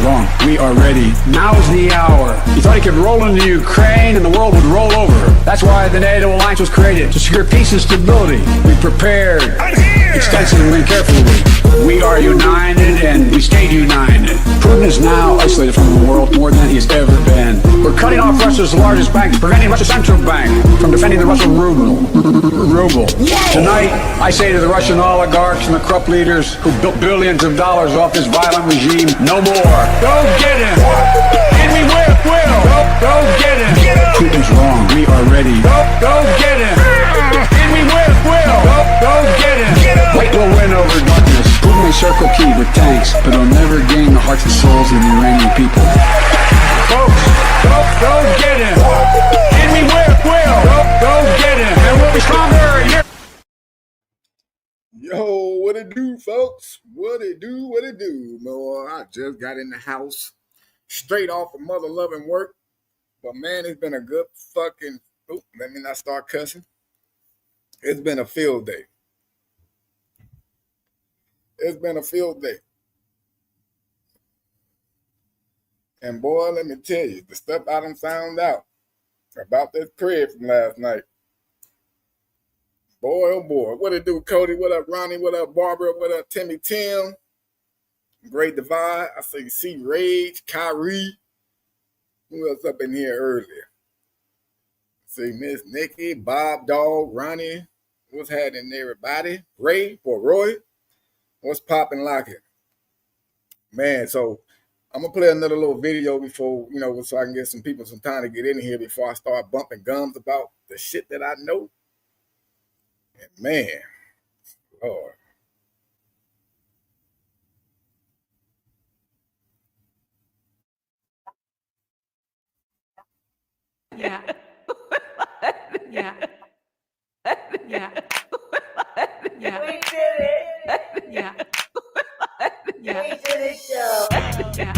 wrong. We are ready. Now's the hour. He thought he could roll into Ukraine and the world would roll over. That's why the NATO alliance was created, to secure peace and stability. We prepared extensively and carefully. We are united and we stayed united. Putin is now isolated from the world more than he's ever been. We're cutting off Russia's largest bank, preventing Russia's central bank from defending the Russian ruble. Tonight, I say to the Russian oligarchs and the corrupt leaders who built billions of dollars off this violent regime, no more. Go get him! And we will! Go get him! Putin's wrong. We are ready. Go get him! And we will! Go get him! White will win over darkness. Putin may circle key with tanks, but he'll never gain the hearts and souls of the Iranian people. Folks, go get him! And we will! Go get him! And we'll be stronger! Yo, what it do, folks? What it do? Boy, I just got in the house straight off of mother-loving work. But, man, it's been a good fucking... Oop, let me not start cussing. It's been a field day. And, boy, let me tell you, the stuff I done found out about this crib from last night. Boy, oh boy. What it do, Cody? What up, Ronnie? What up, Barbara? What up, Timmy Tim? Great Divide. I see C Rage, Kyrie. Who else up in here earlier? See Miss Nikki, Bob Dog, Ronnie. What's happening, everybody? Ray or Roy? What's popping like it? Man, so I'm going to play another little video before, so I can get some people some time to get in here before I start bumping gums about the shit that I know. And man, Lord. Yeah. Yeah. Yeah. Yeah. We did it. Yeah. Yeah. We did it, Joe. Yeah.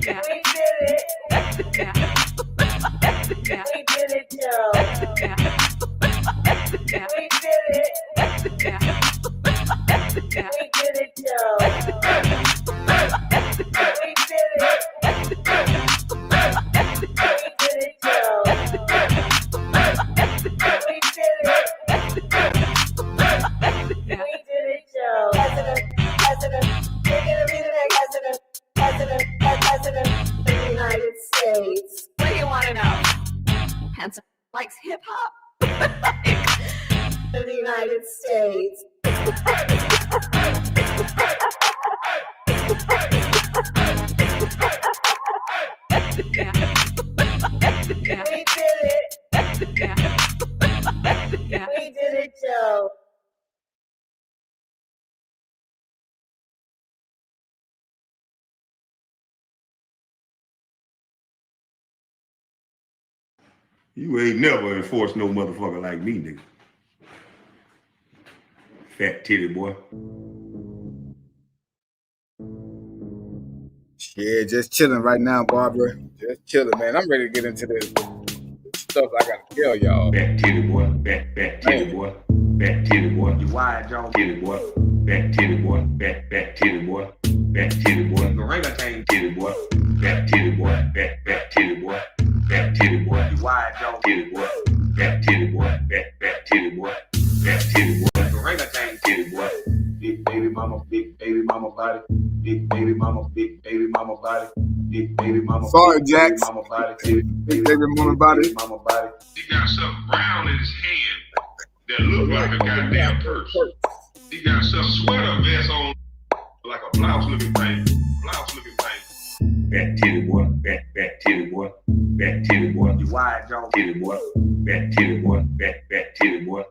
Yeah. We did it. Yeah. Yeah. We did it, Joe. Yeah. Yeah. We did it. Yeah. Yeah. We did it, Joe. We did it. We did it, Joe. We did it. Yeah. We did it, Joe. President, we're gonna be the next president of the United States. What do you want to know? Handsome likes hip hop. Of the United States. Yeah. Yeah. We did it. Yeah. Yeah. We did it, Joe. You ain't never enforced no motherfucker like me, nigga. Fat titty boy. Yeah, just chilling right now, Barbara. Just chilling, man. I'm ready to get into this stuff I gotta tell y'all. Fat titty boy. Fat titty boy. Fat titty boy. You wide jaw titty boy. Fat titty boy. Fat titty boy. Fat titty boy. Orangutan titty boy. Fat titty boy. Fat titty boy. Fat titty boy. You wide jaw titty boy. Fat titty boy. Fat titty boy. Fat titty boy. Orangutan titty boy. Big baby mama body. Big baby mama body. Big baby mama. Sorry, Jax. Mama body. Big baby mama body. Mama body. He got something brown in his hand that look like a goddamn purse. He got some sweater vest on like a blouse looking thing. Fat titty boy. Fat titty boy. Fat titty boy. You wide jaw titty boy. Fat titty boy. Fat titty boy.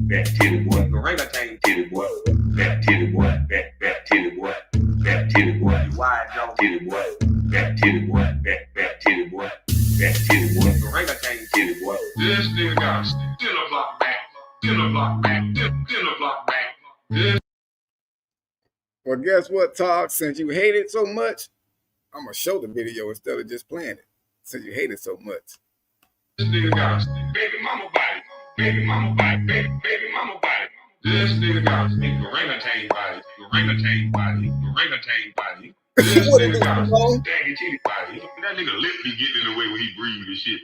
Fat titty boy. Orangutan titty boy. Fat titty boy. Fat titty boy. Fat titty boy. You wide jaw titty boy. Fat titty boy. Fat titty boy. Fat titty boy. Orangutan titty boy. This nigga got a dinner block back. Dinner block back. Well, guess what, Todd? Since you hate it so much, I'm gonna show the video instead of just playing it. Since you hate it so much. This nigga got a baby mama body. Baby mama body. Baby mama body. This nigga got a orangutan body. Orangutan body. Orangutan body. This nigga got a daggy titty body. That nigga lip be getting in the way when he breathe and shit.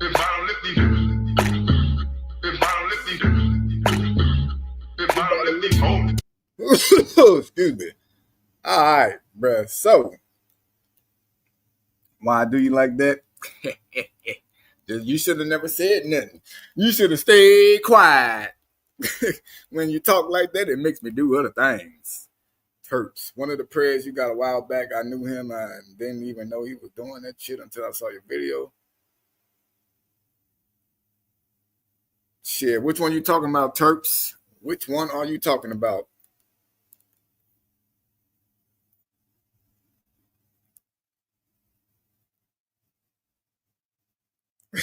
His bottom lip be. His bottom lip be. His bottom lip be home. Excuse me. All right, bruh. So, why do you like that? You should have never said nothing. You should have stayed quiet. When you talk like that, it makes me do other things. Hurts. One of the prayers you got a while back, I knew him. I didn't even know he was doing that shit until I saw your video. Shit, which one you talking about, Terps? Which one are you talking about?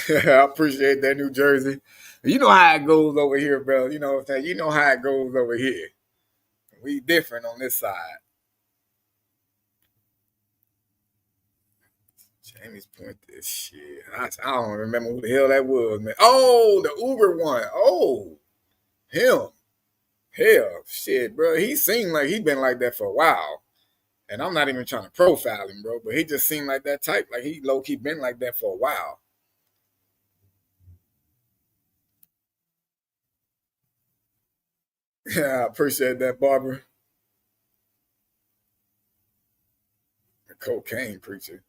I appreciate that, New Jersey. You know how it goes over here, bro. You know what I'm saying? You know how it goes over here. We different on this side. Jamie's point this shit. I don't remember who the hell that was, man. Oh, the Uber one. Oh, him. Hell, shit, bro. He seemed like he been like that for a while. And I'm not even trying to profile him, bro. But he just seemed like that type. Like he low-key been like that for a while. Yeah, I appreciate that, Barbara. The cocaine preacher.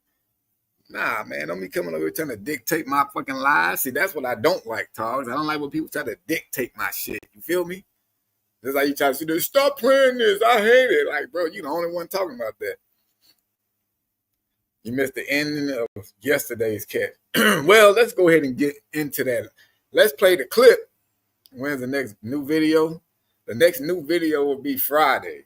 Nah, man, don't be coming over here trying to dictate my fucking lives. See, that's what I don't like, Togs. I don't like when people try to dictate my shit. You feel me? Just like you try to say, stop playing this. I hate it. Like, bro, you the only one talking about that. You missed the ending of yesterday's catch. Well, let's go ahead and get into that. Let's play the clip. When's the next new video? The next new video will be Friday.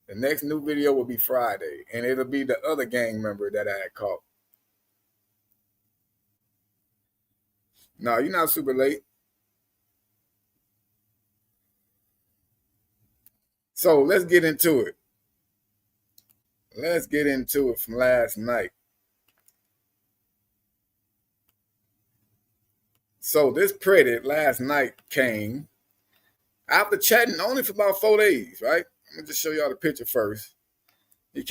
The next new video will be Friday. And it'll be the other gang member that I had caught. No, you're not super late. So let's get into it. Let's get into it from last night. So this credit last night came after chatting only for about 4 days, right? Let me just show y'all the picture first. He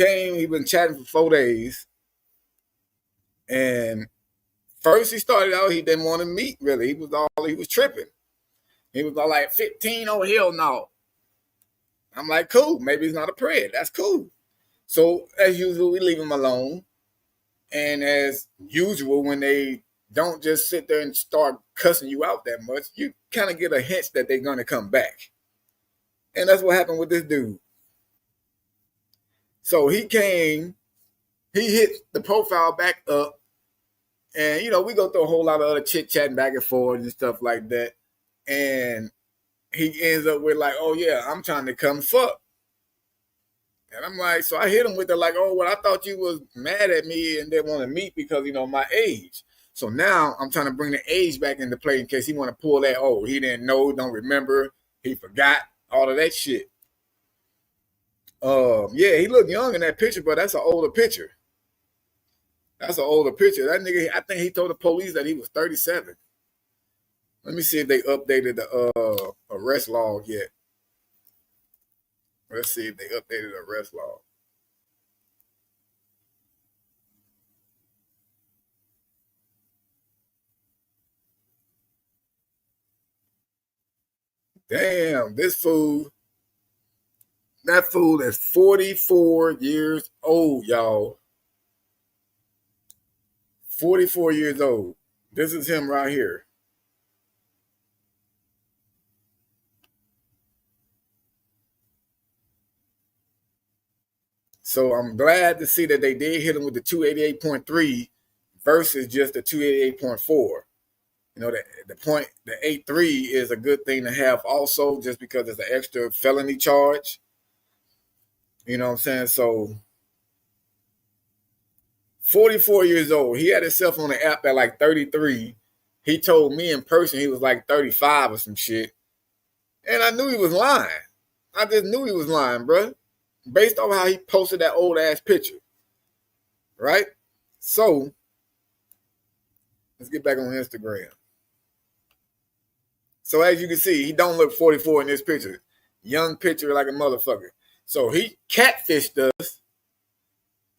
been chatting for 4 days. And first he started out, he didn't want to meet, really. He was tripping. He was all like, 15, oh, hell no. I'm like, cool, maybe he's not a prayer. That's cool. So as usual, we leave him alone. And as usual, when they don't just sit there and start cussing you out that much, you kind of get a hint that they're going to come back. And that's what happened with this dude. So he came, he hit the profile back up, and, you know, we go through a whole lot of other chit-chatting back and forth and stuff like that. And he ends up with like, oh, yeah, I'm trying to come fuck. And I'm like, so I hit him with the like, oh, well, I thought you was mad at me and didn't want to meet because, you know, my age. So now I'm trying to bring the age back into play in case he want to pull that, oh, he didn't know, don't remember, he forgot, all of that shit. Yeah, he looked young in that picture, but that's an older picture. That's an older picture. That nigga, I think he told the police that he was 37. Let me see if they updated the arrest log yet. Let's see if they updated the arrest log. Damn, this fool. That fool is 44 years old, y'all. 44 years old. This is him right here. So I'm glad to see that they did hit him with the 288.3 versus just the 288.4. You know, the 8.3 is a good thing to have also just because it's an extra felony charge. You know what I'm saying? So 44 years old. He had himself on the app at like 33. He told me in person he was like 35 or some shit. And I knew he was lying. I just knew he was lying, bro. Based on how he posted that old ass picture. Right? So let's get back on Instagram. So as you can see, he don't look 44 in this picture. Young picture like a motherfucker. So he catfished us,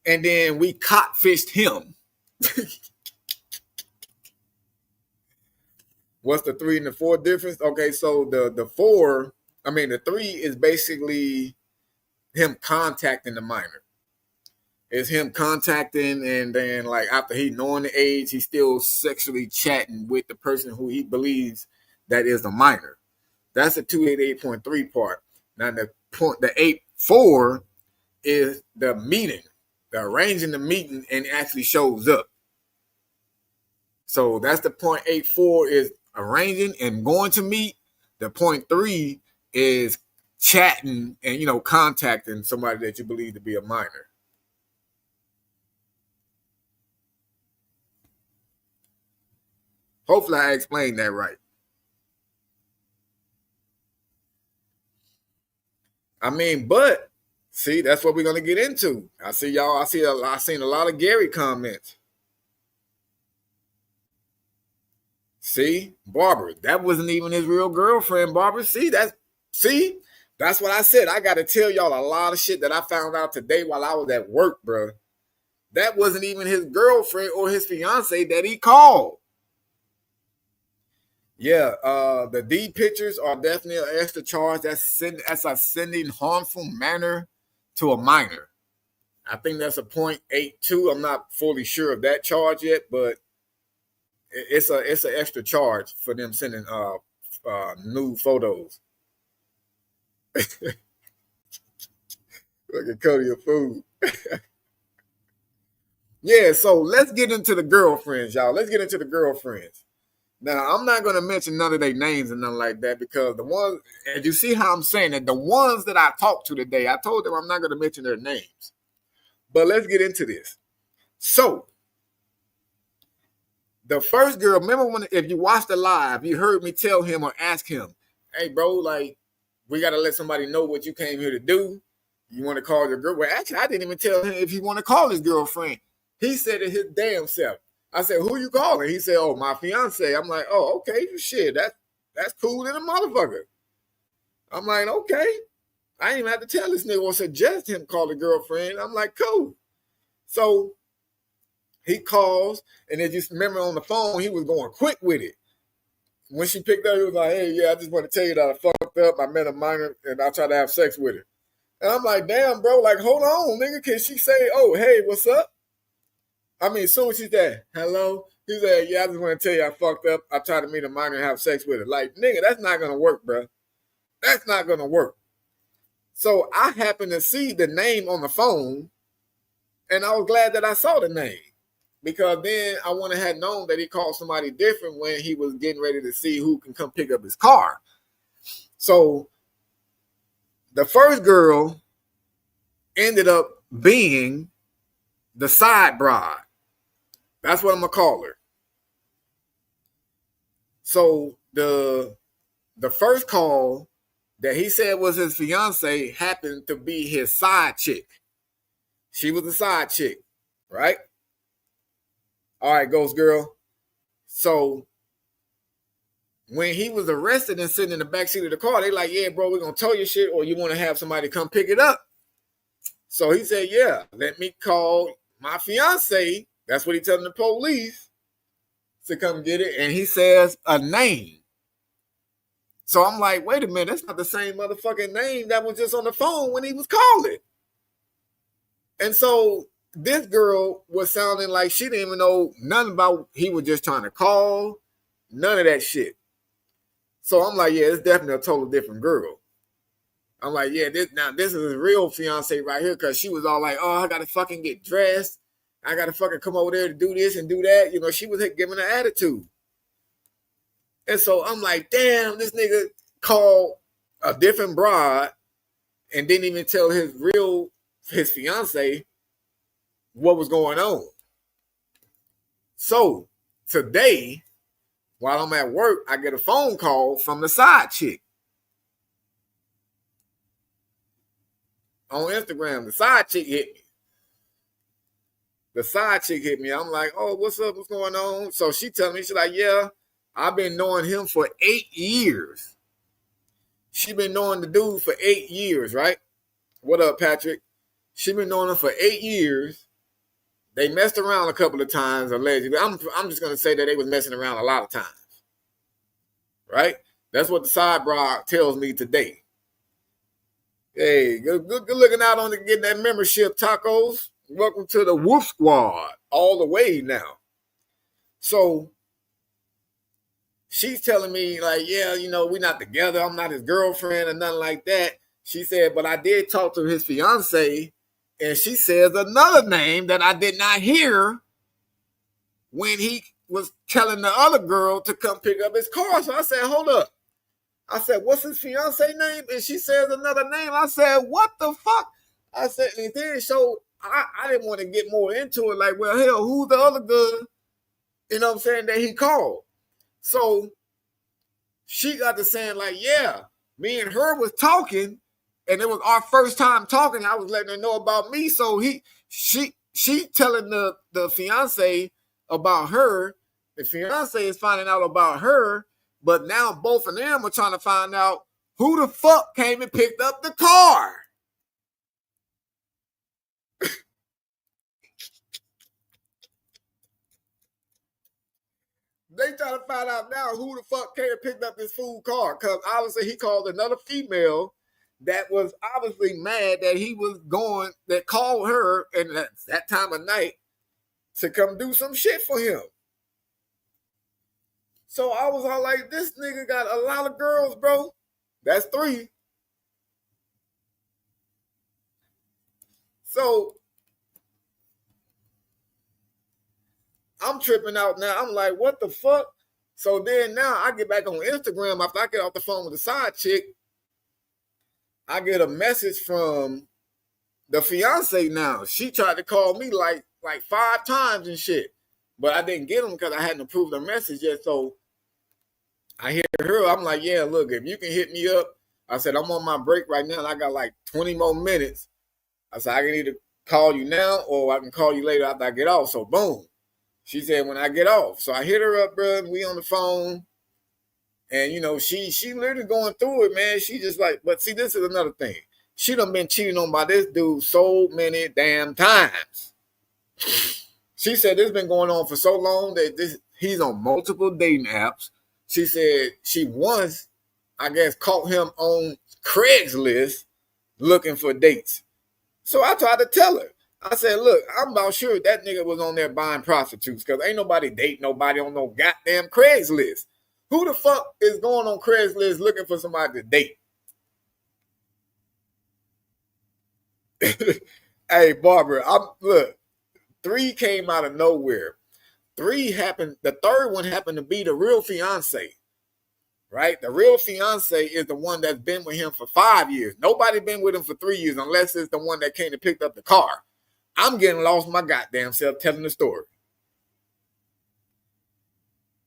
and then we cotfished him. What's the 3 and the 4 difference? Okay, so the 3 is basically him contacting the minor. It's him contacting, and then like after he knowing the age, he's still sexually chatting with the person who he believes that is the minor. That's the 288.3 part. Now the 8.4 is the meeting, the arranging the meeting, and actually shows up. So that's the 0.84 is arranging and going to meet. The 0.3 is chatting and contacting somebody that you believe to be a minor. Hopefully I explained that right. But see, that's what we're gonna get into. I seen a lot of Gary comments. See, Barbara, that wasn't even his real girlfriend, Barbara. See, that's what I said. I gotta tell y'all a lot of shit that I found out today while I was at work, bro. That wasn't even his girlfriend or his fiance that he called. Yeah, the D pictures are definitely an extra charge. That's sending harmful manner to a minor. I think that's a 0.82. I'm not fully sure of that charge yet, but it's an extra charge for them sending nude photos. Look at Cody of food. Yeah, so let's get into the girlfriends, y'all. Let's get into the girlfriends. Now, I'm not going to mention none of their names and nothing like that because the ones, and you see how I'm saying that, the ones that I talked to today, I told them I'm not going to mention their names. But let's get into this. So, the first girl, remember if you watched the live, you heard me tell him or ask him, hey, bro, like, we got to let somebody know what you came here to do. You want to call your girl? Well, actually, I didn't even tell him if he want to call his girlfriend. He said it his damn self. I said, who you calling? He said, oh, my fiance. I'm like, oh, okay, shit, that's cool than a motherfucker. I'm like, okay. I didn't even have to tell this nigga or suggest him call a girlfriend. I'm like, cool. So he calls, and then just remember on the phone, he was going quick with it. When she picked up, he was like, hey, yeah, I just want to tell you that I fucked up. I met a minor, and I tried to have sex with her. And I'm like, damn, bro, like, hold on, nigga. Can she say, oh, hey, what's up? As soon as she said, hello, he said, yeah, I just want to tell you I fucked up. I tried to meet a minor and have sex with her. Like, nigga, that's not going to work, bro. That's not going to work. So I happened to see the name on the phone, and I was glad that I saw the name because then I wouldn't have known that he called somebody different when he was getting ready to see who can come pick up his car. So the first girl ended up being the side bride. That's what I'm going to call her. So the first call that he said was his fiance happened to be his side chick. She was the side chick, right? All right, Ghost Girl. So when he was arrested and sitting in the backseat of the car, they like, yeah, bro, we're going to tow your shit or you want to have somebody come pick it up. So he said, yeah, let me call my fiance. That's what he telling the police to come get it. And he says a name. So I'm like, wait a minute, that's not the same motherfucking name that was just on the phone when he was calling. And so this girl was sounding like she didn't even know nothing about he was just trying to call. None of that shit. So I'm like, yeah, it's definitely a totally different girl. I'm like, yeah, this is his real fiance right here because she was all like, oh, I got to fucking get dressed. I got to fucking come over there to do this and do that. You know, she was giving an attitude. And so I'm like, damn, this nigga called a different bride and didn't even tell his fiance what was going on. So today, while I'm at work, I get a phone call from the side chick. On Instagram, the side chick hit me. I'm like, oh, what's up? What's going on? So she telling me, she's like, yeah, I've been knowing him for 8 years. She been knowing the dude for 8 years, right? What up, Patrick? She been knowing him for 8 years. They messed around a couple of times, allegedly. I'm just going to say that they was messing around a lot of times, right? That's what the sidebar tells me today. Hey, good looking out on getting that membership, tacos. Welcome to the Wolf Squad, all the way now. So she's telling me, like, yeah, you know, we're not together. I'm not his girlfriend or nothing like that. She said, but I did talk to his fiance, and she says another name that I did not hear when he was telling the other girl to come pick up his car. So I said, hold up. I said, what's his fiance name? And she says another name. I said, what the fuck? I said, and then so I didn't want to get more into it. Like, well, hell, who's the other girl, you know what I'm saying, that he called? So she got to saying, like, yeah, me and her was talking, and it was our first time talking. I was letting her know about me. So she telling the fiance about her. The fiance is finding out about her, but now both of them are trying to find out who the fuck came and picked up the car. They trying to find out now who the fuck came and picked up this fool car. Because obviously he called another female that was obviously mad that he was going, that called her and that time of night to come do some shit for him. So I was all like, this nigga got a lot of girls, bro. That's 3. So I'm tripping out now. I'm like, what the fuck? So then now I get back on Instagram after I get off the phone with the side chick. I get a message from the fiance now. She tried to call me like 5 times and shit. But I didn't get them because I hadn't approved her message yet. So I hear her. I'm like, yeah, look, if you can hit me up. I said, I'm on my break right now and I got like 20 more minutes. I said, I can either call you now or I can call you later after I get off. So boom. She said, when I get off. So I hit her up, bro, and we on the phone. And, you know, she literally going through it, man. She just like, but see, this is another thing. She done been cheated on by this dude so many damn times. She said this been going on for so long that he's on multiple dating apps. She said she once, I guess, caught him on Craigslist looking for dates. So I tried to tell her. I said, look, I'm about sure that nigga was on there buying prostitutes because ain't nobody dating nobody on no goddamn Craigslist. Who the fuck is going on Craigslist looking for somebody to date? Hey, Barbara, look, 3 came out of nowhere. 3 happened, the third one happened to be the real fiance, right? The real fiance is the one that's been with him for 5 years. Nobody been with him for 3 years unless it's the one that came and picked up the car. I'm getting lost my goddamn self telling the story.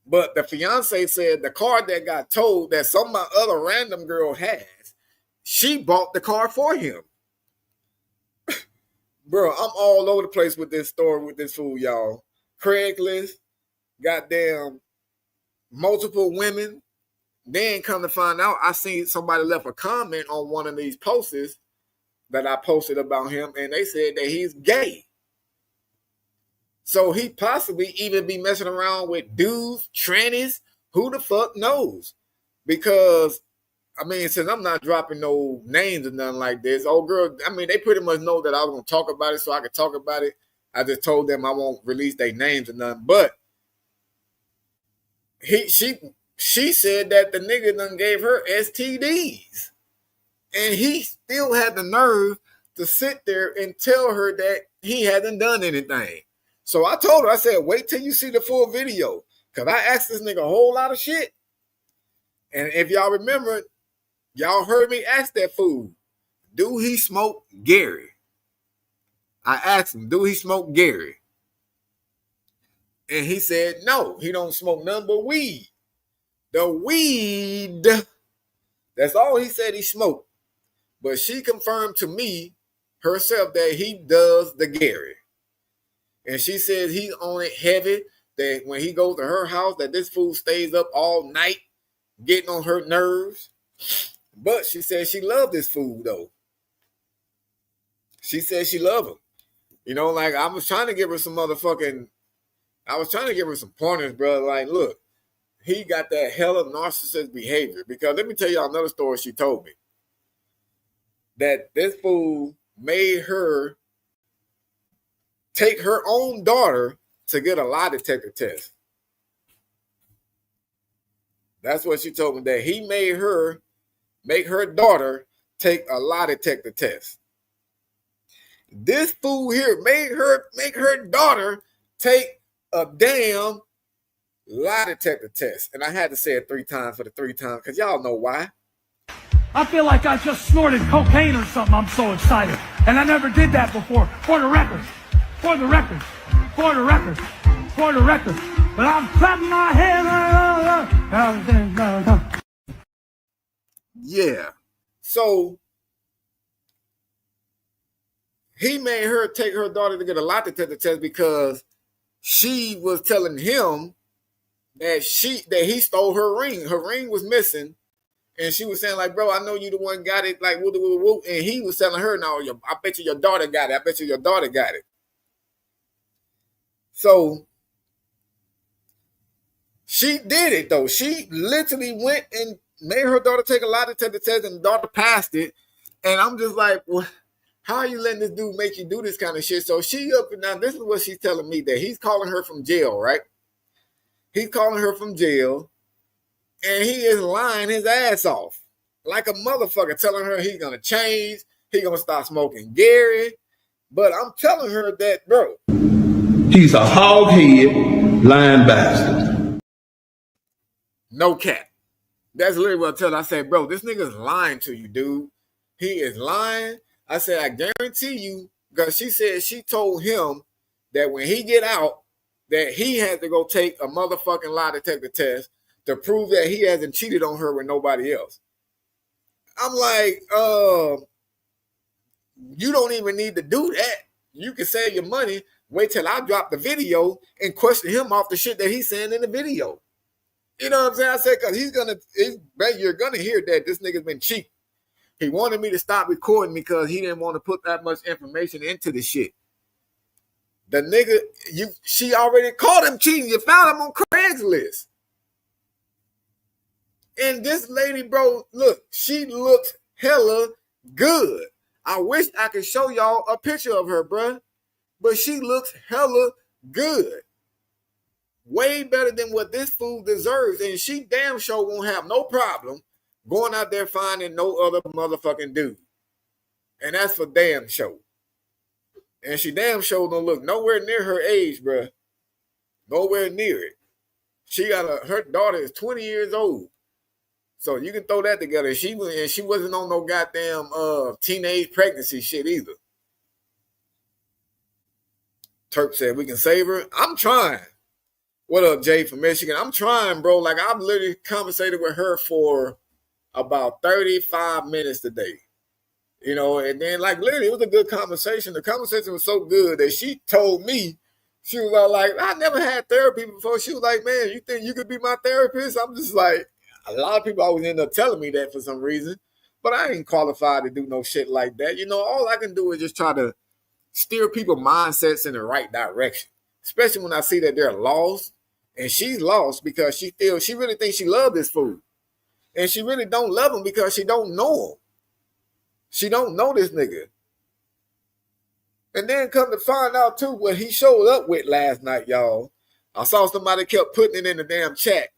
But the fiance said the car that got towed that some other random girl has, she bought the car for him. Bro, I'm all over the place with this story with this fool, y'all. Craigslist, goddamn, multiple women. Then come to find out, I seen somebody left a comment on one of these posts that I posted about him, and they said that he's gay. So he possibly even be messing around with dudes, trannies, who the fuck knows? Because, I mean, since I'm not dropping no names or nothing like this, old girl, I mean, they pretty much know that I was going to talk about it, so I could talk about it. I just told them I won't release their names or nothing. But she said that the nigga done gave her STDs. And he still had the nerve to sit there and tell her that he hadn't done anything. So I told her, I said, wait till you see the full video. Because I asked this nigga a whole lot of shit. And if y'all remember, y'all heard me ask that fool, do he smoke Gary? I asked him, do he smoke Gary? And he said, no, he don't smoke none but weed. The weed, that's all he said he smoked. But she confirmed to me herself that he does the Gary. And she says he's on it heavy, that when he goes to her house, that this fool stays up all night, getting on her nerves. But she said she loved this fool though. She said she loved him. You know, like I was trying to give her some pointers, bro. Like, look, he got that hella narcissist behavior. Because let me tell y'all another story she told me. That this fool made her take her own daughter to get a lie detector test. That's what she told me, that he made her make her daughter take a lie detector test. This fool here made her make her daughter take a damn lie detector test. And I had to say it 3 times for the 3 times, because y'all know why. I feel like I just snorted cocaine or something. I'm so excited. And I never did that before. For the record. For the record. For the record. For the record. But I'm clapping my hands. Yeah. So he made her take her daughter to get a lie detector test because she was telling him that he stole her ring. Her ring was missing. And she was saying, like, bro, I know you the one got it, like, woo, woo, woo. And he was telling her, no, I bet you your daughter got it. I bet you your daughter got it. So she did it, though. She literally went and made her daughter take a lie detector test, and the daughter passed it. And I'm just like, well, how are you letting this dude make you do this kind of shit? So she up and down. This is what she's telling me, that he's calling her from jail, right? He's calling her from jail. And he is lying his ass off like a motherfucker, telling her he's going to change. He's going to stop smoking Gary. But I'm telling her that, bro, he's a hog-head, lying bastard. No cap. That's literally what I tell her. I said, bro, this nigga's lying to you, dude. He is lying. I said, I guarantee you, because she said she told him that when he get out, that he had to go take a motherfucking lie detector test to prove that he hasn't cheated on her with nobody else. I'm like, you don't even need to do that. You can save your money. Wait till I drop the video and question him off the shit that he's saying in the video. You know what I'm saying? I said, because you're going to hear that this nigga's been cheating. He wanted me to stop recording because he didn't want to put that much information into the shit. The nigga, she already caught him cheating. You found him on Craigslist. And this lady, bro, look, she looks hella good. I wish I could show y'all a picture of her, bro. But she looks hella good. Way better than what this fool deserves. And she damn sure won't have no problem going out there finding no other motherfucking dude. And that's for damn sure. And she damn sure don't look nowhere near her age, bro. Nowhere near it. Her daughter is 20 years old. So you can throw that together. She wasn't on no goddamn teenage pregnancy shit either. Turk said we can save her. I'm trying. What up, Jay from Michigan? I'm trying, bro. Like, I've literally conversated with her for about 35 minutes today. You know, and then, like, literally, it was a good conversation. The conversation was so good that she told me, she was all like, I never had therapy before. She was like, man, you think you could be my therapist? I'm just like, a lot of people always end up telling me that for some reason, but I ain't qualified to do no shit like that. You know, all I can do is just try to steer people's mindsets in the right direction, especially when I see that they're lost. And she's lost because she really thinks she loves this fool. And she really don't love him because she don't know him. She don't know this nigga. And then come to find out, too, what he showed up with last night, y'all. I saw somebody kept putting it in the damn chat.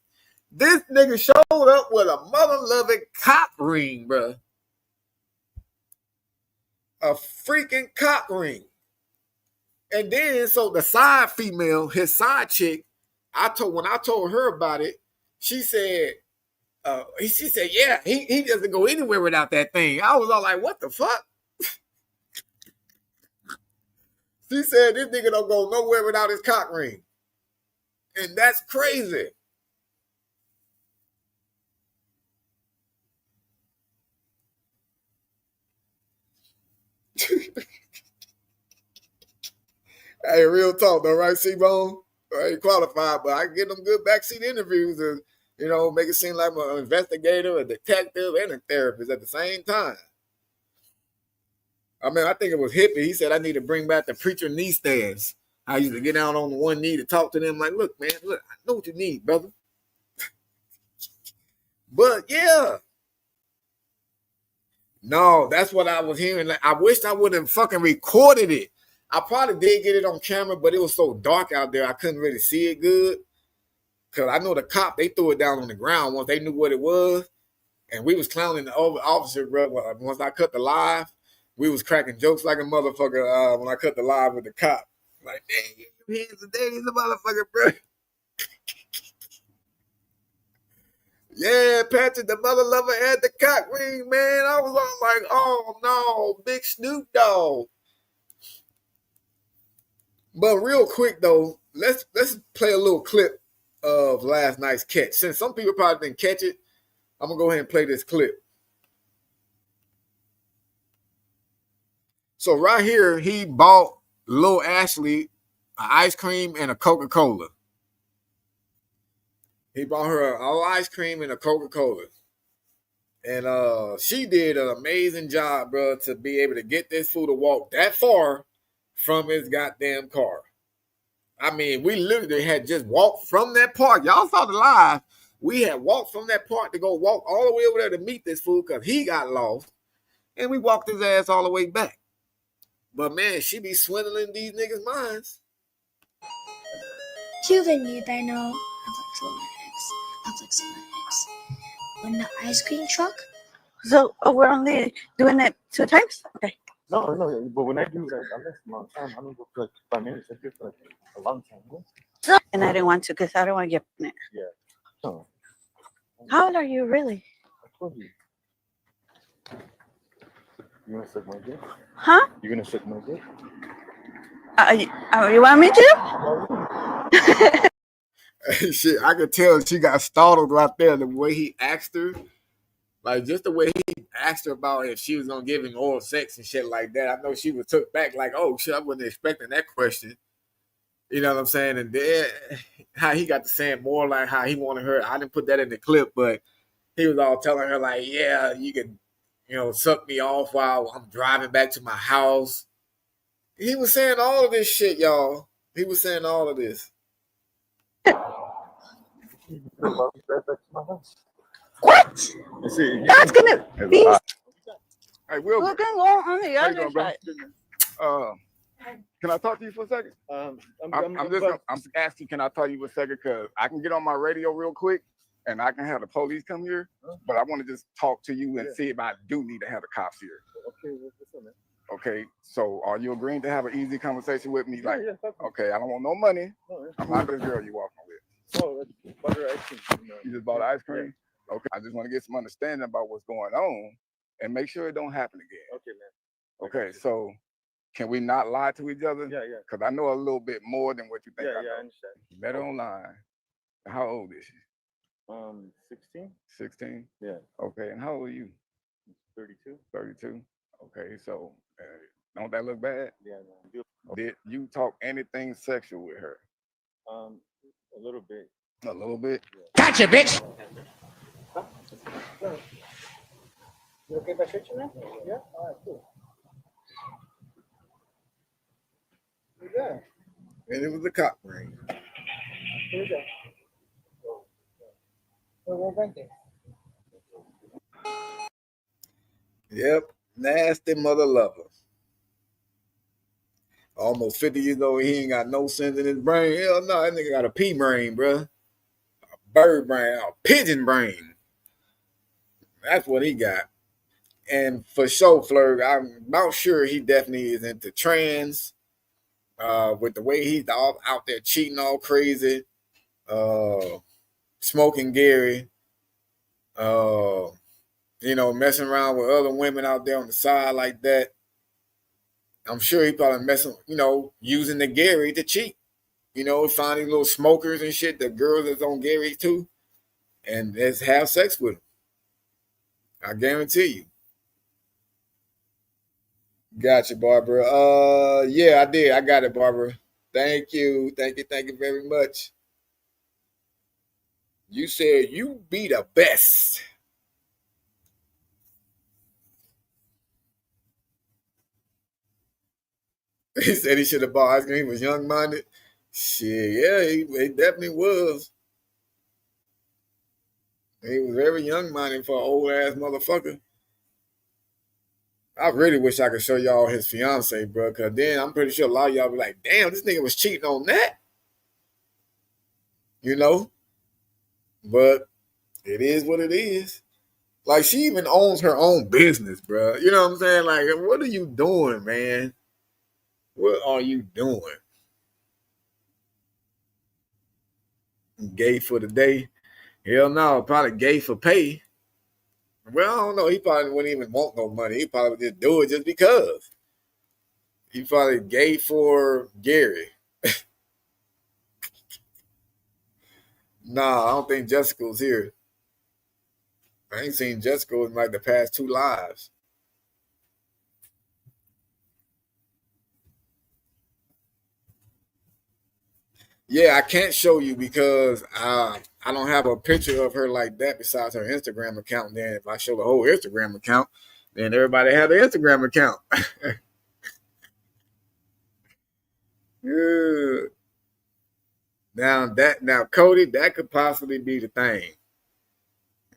This nigga showed up with a mother-loving cock ring, bro. A freaking cock ring. And then, so the side female, his side chick, when I told her about it, she said, yeah, he doesn't go anywhere without that thing. I was all like, what the fuck? She said, this nigga don't go nowhere without his cock ring. And that's crazy. Hey, real talk though, right, C-Bone? I ain't qualified, but I can get them good backseat interviews and, you know, make it seem like I'm an investigator, a detective, and a therapist at the same time. I mean, I think it was Hippie. He said I need to bring back the preacher knee stands. I used to get down on the one knee to talk to them. Like, look, man, look, I know what you need, brother. But yeah. No, that's what I was hearing. Like, I wish I would have fucking recorded it. I probably did get it on camera, but it was so dark out there, I couldn't really see it good. Because I know the cop, they threw it down on the ground once they knew what it was. And we was clowning the officer, bro. Once I cut the live, we was cracking jokes like a motherfucker when I cut the live with the cop. Like, dang, your hands are dirty as a motherfucker, bro. Yeah, Patrick, the mother lover had the cock ring, man. I was all like, oh no, big Snoop Dogg. But real quick though, let's play a little clip of last night's catch. Since some people probably didn't catch it, I'm gonna go ahead and play this clip. So right here, he bought Lil Ashley an ice cream and a Coca-Cola. He bought her all ice cream and a Coca-Cola. And she did an amazing job, bro, to be able to get this fool to walk that far from his goddamn car. I mean, we literally had just walked from that park. Y'all saw the live. We had walked from that park to go walk all the way over there to meet this fool because he got lost. And we walked his ass all the way back. But man, she be swindling these niggas' minds. Juvenile, I know. I've like my ex. When the ice cream truck. So we're only doing it 2 times? Okay. No, but when I do that, I miss a long time. I don't go for like 5 minutes. I do for like a long time. And I didn't want to because I don't want to get pregnant. Yeah. No. How old are you really? I told you. You want to suck my dick? Huh? You gonna suck my dick? You want me to? Shit, I could tell she got startled right there. The way he asked her, like just the way he asked her about if she was gonna give him oral sex and shit like that. I know she was took back, like, oh shit, I wasn't expecting that question. You know what I'm saying? And then how he got to saying more like how he wanted her. I didn't put that in the clip, but he was all telling her like, yeah, you can, you know, suck me off while I'm driving back to my house. He was saying all of this shit, y'all. He was saying all of this. What? See, That's gonna be Hey, Will, looking on the how you other doing, bro? side. Can I talk to you for a second? I'm asking, can I talk to you for a second? Because I can get on my radio real quick and I can have the police come here, but I want to just talk to you and see if I do need to have the cops here. Okay, what's up, man? Okay, so are you agreeing to have an easy conversation with me? Like, Yeah, okay, I don't want no money. No, I'm not this girl you walking with. oh, that's butter ice cream. You just bought ice cream? Okay, I just want to get some understanding about what's going on and make sure it don't happen again. Okay, man. Okay, so can we not lie to each other? Yeah, yeah. Because I know a little bit more than what you think I know. I understand. You met her online. How old is she? 16? 16? Yeah. Okay, and how old are you? 32? 32? Okay, so don't that look bad? Yeah, no. Did you talk anything sexual with her? A little bit. A little bit? Gotcha, bitch. You okay if I switch you now? Yeah? All right, cool. Who's that? And it was a cock ring. Who's that? We're right there. Yep, nasty mother lover. Almost 50 years old, he ain't got no sense in his brain. Hell no, that nigga got a pea brain, bro. A bird brain, a pigeon brain. That's what he got. And for sure, Flurg, I'm about sure he definitely is into trans. With the way he's all out there cheating all crazy, smoking Gary, you know, messing around with other women out there on the side like that. I'm sure he probably messing, you know, using the Gary to cheat. You know, finding little smokers and shit, the girls that's on Gary too, and just have sex with them. I guarantee you. Gotcha, Barbara. Yeah, I did. I got it, Barbara. Thank you very much. You said you be the best. He said he should have bought ice cream. He was young-minded. Shit, yeah, he definitely was. He was very young-minded for an old-ass motherfucker. I really wish I could show y'all his fiance, bro, because then I'm pretty sure a lot of y'all be like, damn, this nigga was cheating on that. You know? But it is what it is. Like, she even owns her own business, bro. You know what I'm saying? Like, what are you doing, man? What are you doing? Gay for the day? Hell no, probably gay for pay. Well, I don't know. He probably wouldn't even want no money. He probably would just do it just because. He probably gay for Gary. Nah, I don't think Jessica was here. I ain't seen Jessica in like the past 2 lives. Yeah, I can't show you because I don't have a picture of her like that besides her Instagram account. And then if I show the whole Instagram account, then everybody have their Instagram account. Yeah. Now, Cody, that could possibly be the thing.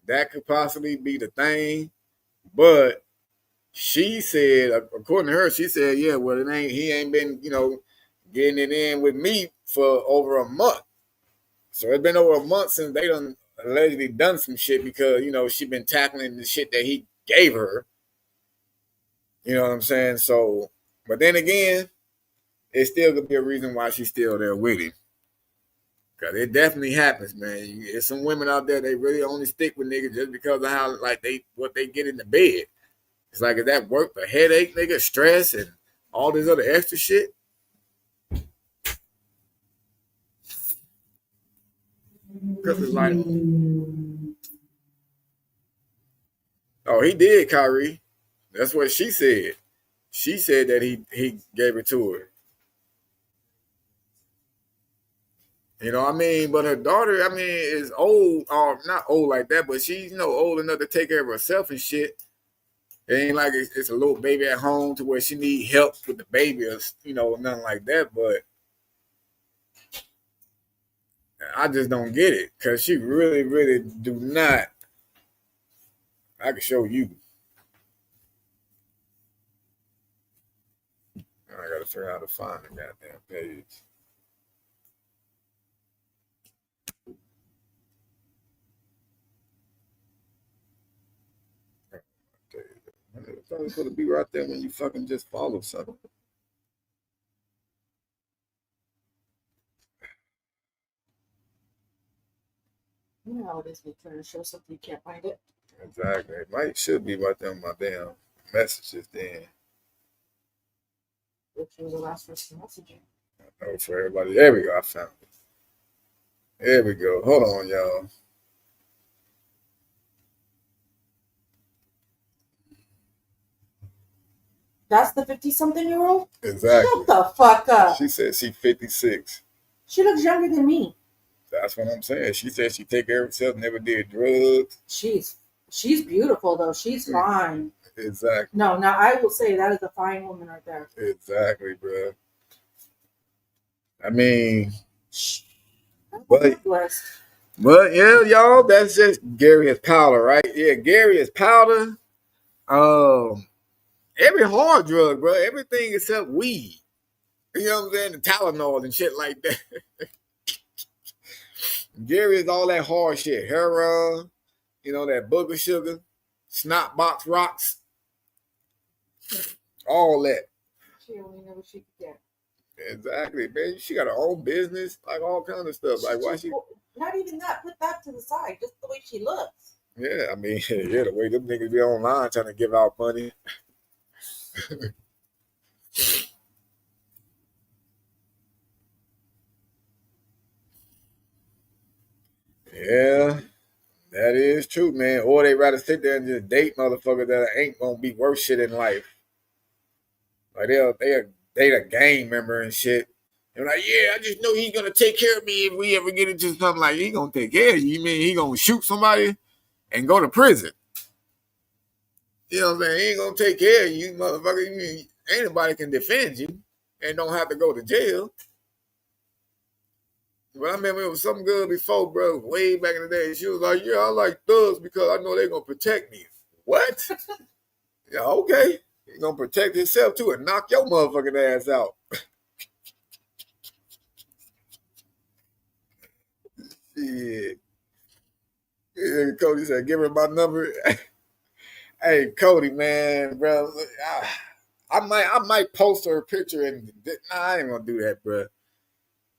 That could possibly be the thing. But she said, according to her, she said, yeah, well, he ain't been, getting it in with me for over a month. So it's been over a month since they done allegedly done some shit because, she been tackling the shit that he gave her. You know what I'm saying? So, but then again, it still could be a reason why she's still there with him. Cause it definitely happens, man. There's some women out there, they really only stick with niggas just because of how what they get in the bed. It's like, is that work for headache, nigga, stress, and all this other extra shit? Cause it's like, oh, he did, Kyrie. That's what she said. She said that he gave it to her. You know what I mean? But her daughter, is old, or not old like that, but she's, old enough to take care of herself and shit. It ain't like it's a little baby at home to where she need help with the baby or, nothing like that. But I just don't get it because she really, really do not. I can show you. I got to figure out how to find the goddamn page. It's always going to be right there when you fucking just follow something. You know how it is when you're trying to show something, you can't find it. Exactly. It should be right there on my damn messages then. Which was the last person messaging. Oh, for everybody. There we go. I found it. There we go. Hold on, y'all. That's the 50-something-year-old? Exactly. Shut the fuck up. She said she's 56. She looks younger than me. That's what I'm saying. She said she take care of herself, never did drugs. She's beautiful, though. She's fine. Exactly. No, now I will say that is a fine woman right there. Exactly, bro. But yeah, y'all, that's just Gary is powder, right? Yeah, Gary is powder. Every hard drug, bro. Everything except weed. You know what I'm saying? The Tylenol and shit like that. Gary is all that hard shit. Heroin, that booger sugar, snot box rocks, all that. She only knew what she could get. Exactly, man. She got her own business, like all kind of stuff. Like, why she? Not even that. Put that to the side. Just the way she looks. Yeah, the way them niggas be online trying to give out money. Yeah, that is true, man. Or they rather sit there and just date motherfuckers that ain't gonna be worth shit in life. Like they a gang member and shit, And like, yeah, I just know he's gonna take care of me if we ever get into something. Like, he gonna take care of you. You mean he gonna shoot somebody and go to prison? You know what I'm saying? He ain't gonna take care of you, motherfucker. You mean anybody can defend you and don't have to go to jail. But I remember it was some girl before, bro, way back in the day. She was like, yeah, I like thugs because I know they're gonna protect me. What? Yeah, okay. He's gonna protect himself too and knock your motherfucking ass out. Shit. Yeah, Cody said, give her my number. Hey, Cody, man, bro. I might post her picture and I ain't gonna do that, bro.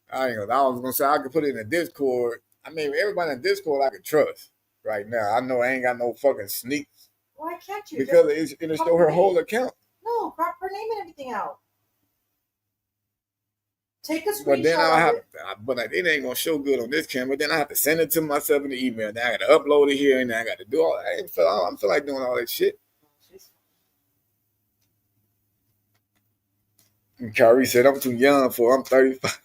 I was gonna say I could put it in the Discord. I mean, everybody in Discord I can trust right now. I know I ain't got no fucking sneaks. Why can't you? Because it'll show her whole account. No, crop her name and everything out. Take a screenshot. But then but it ain't gonna show good on this camera. Then I have to send it to myself in the email. Then I got to upload it here, and then I got to do all that. I don't feel like doing all that shit. And Kyrie said, I'm too young for I'm 35.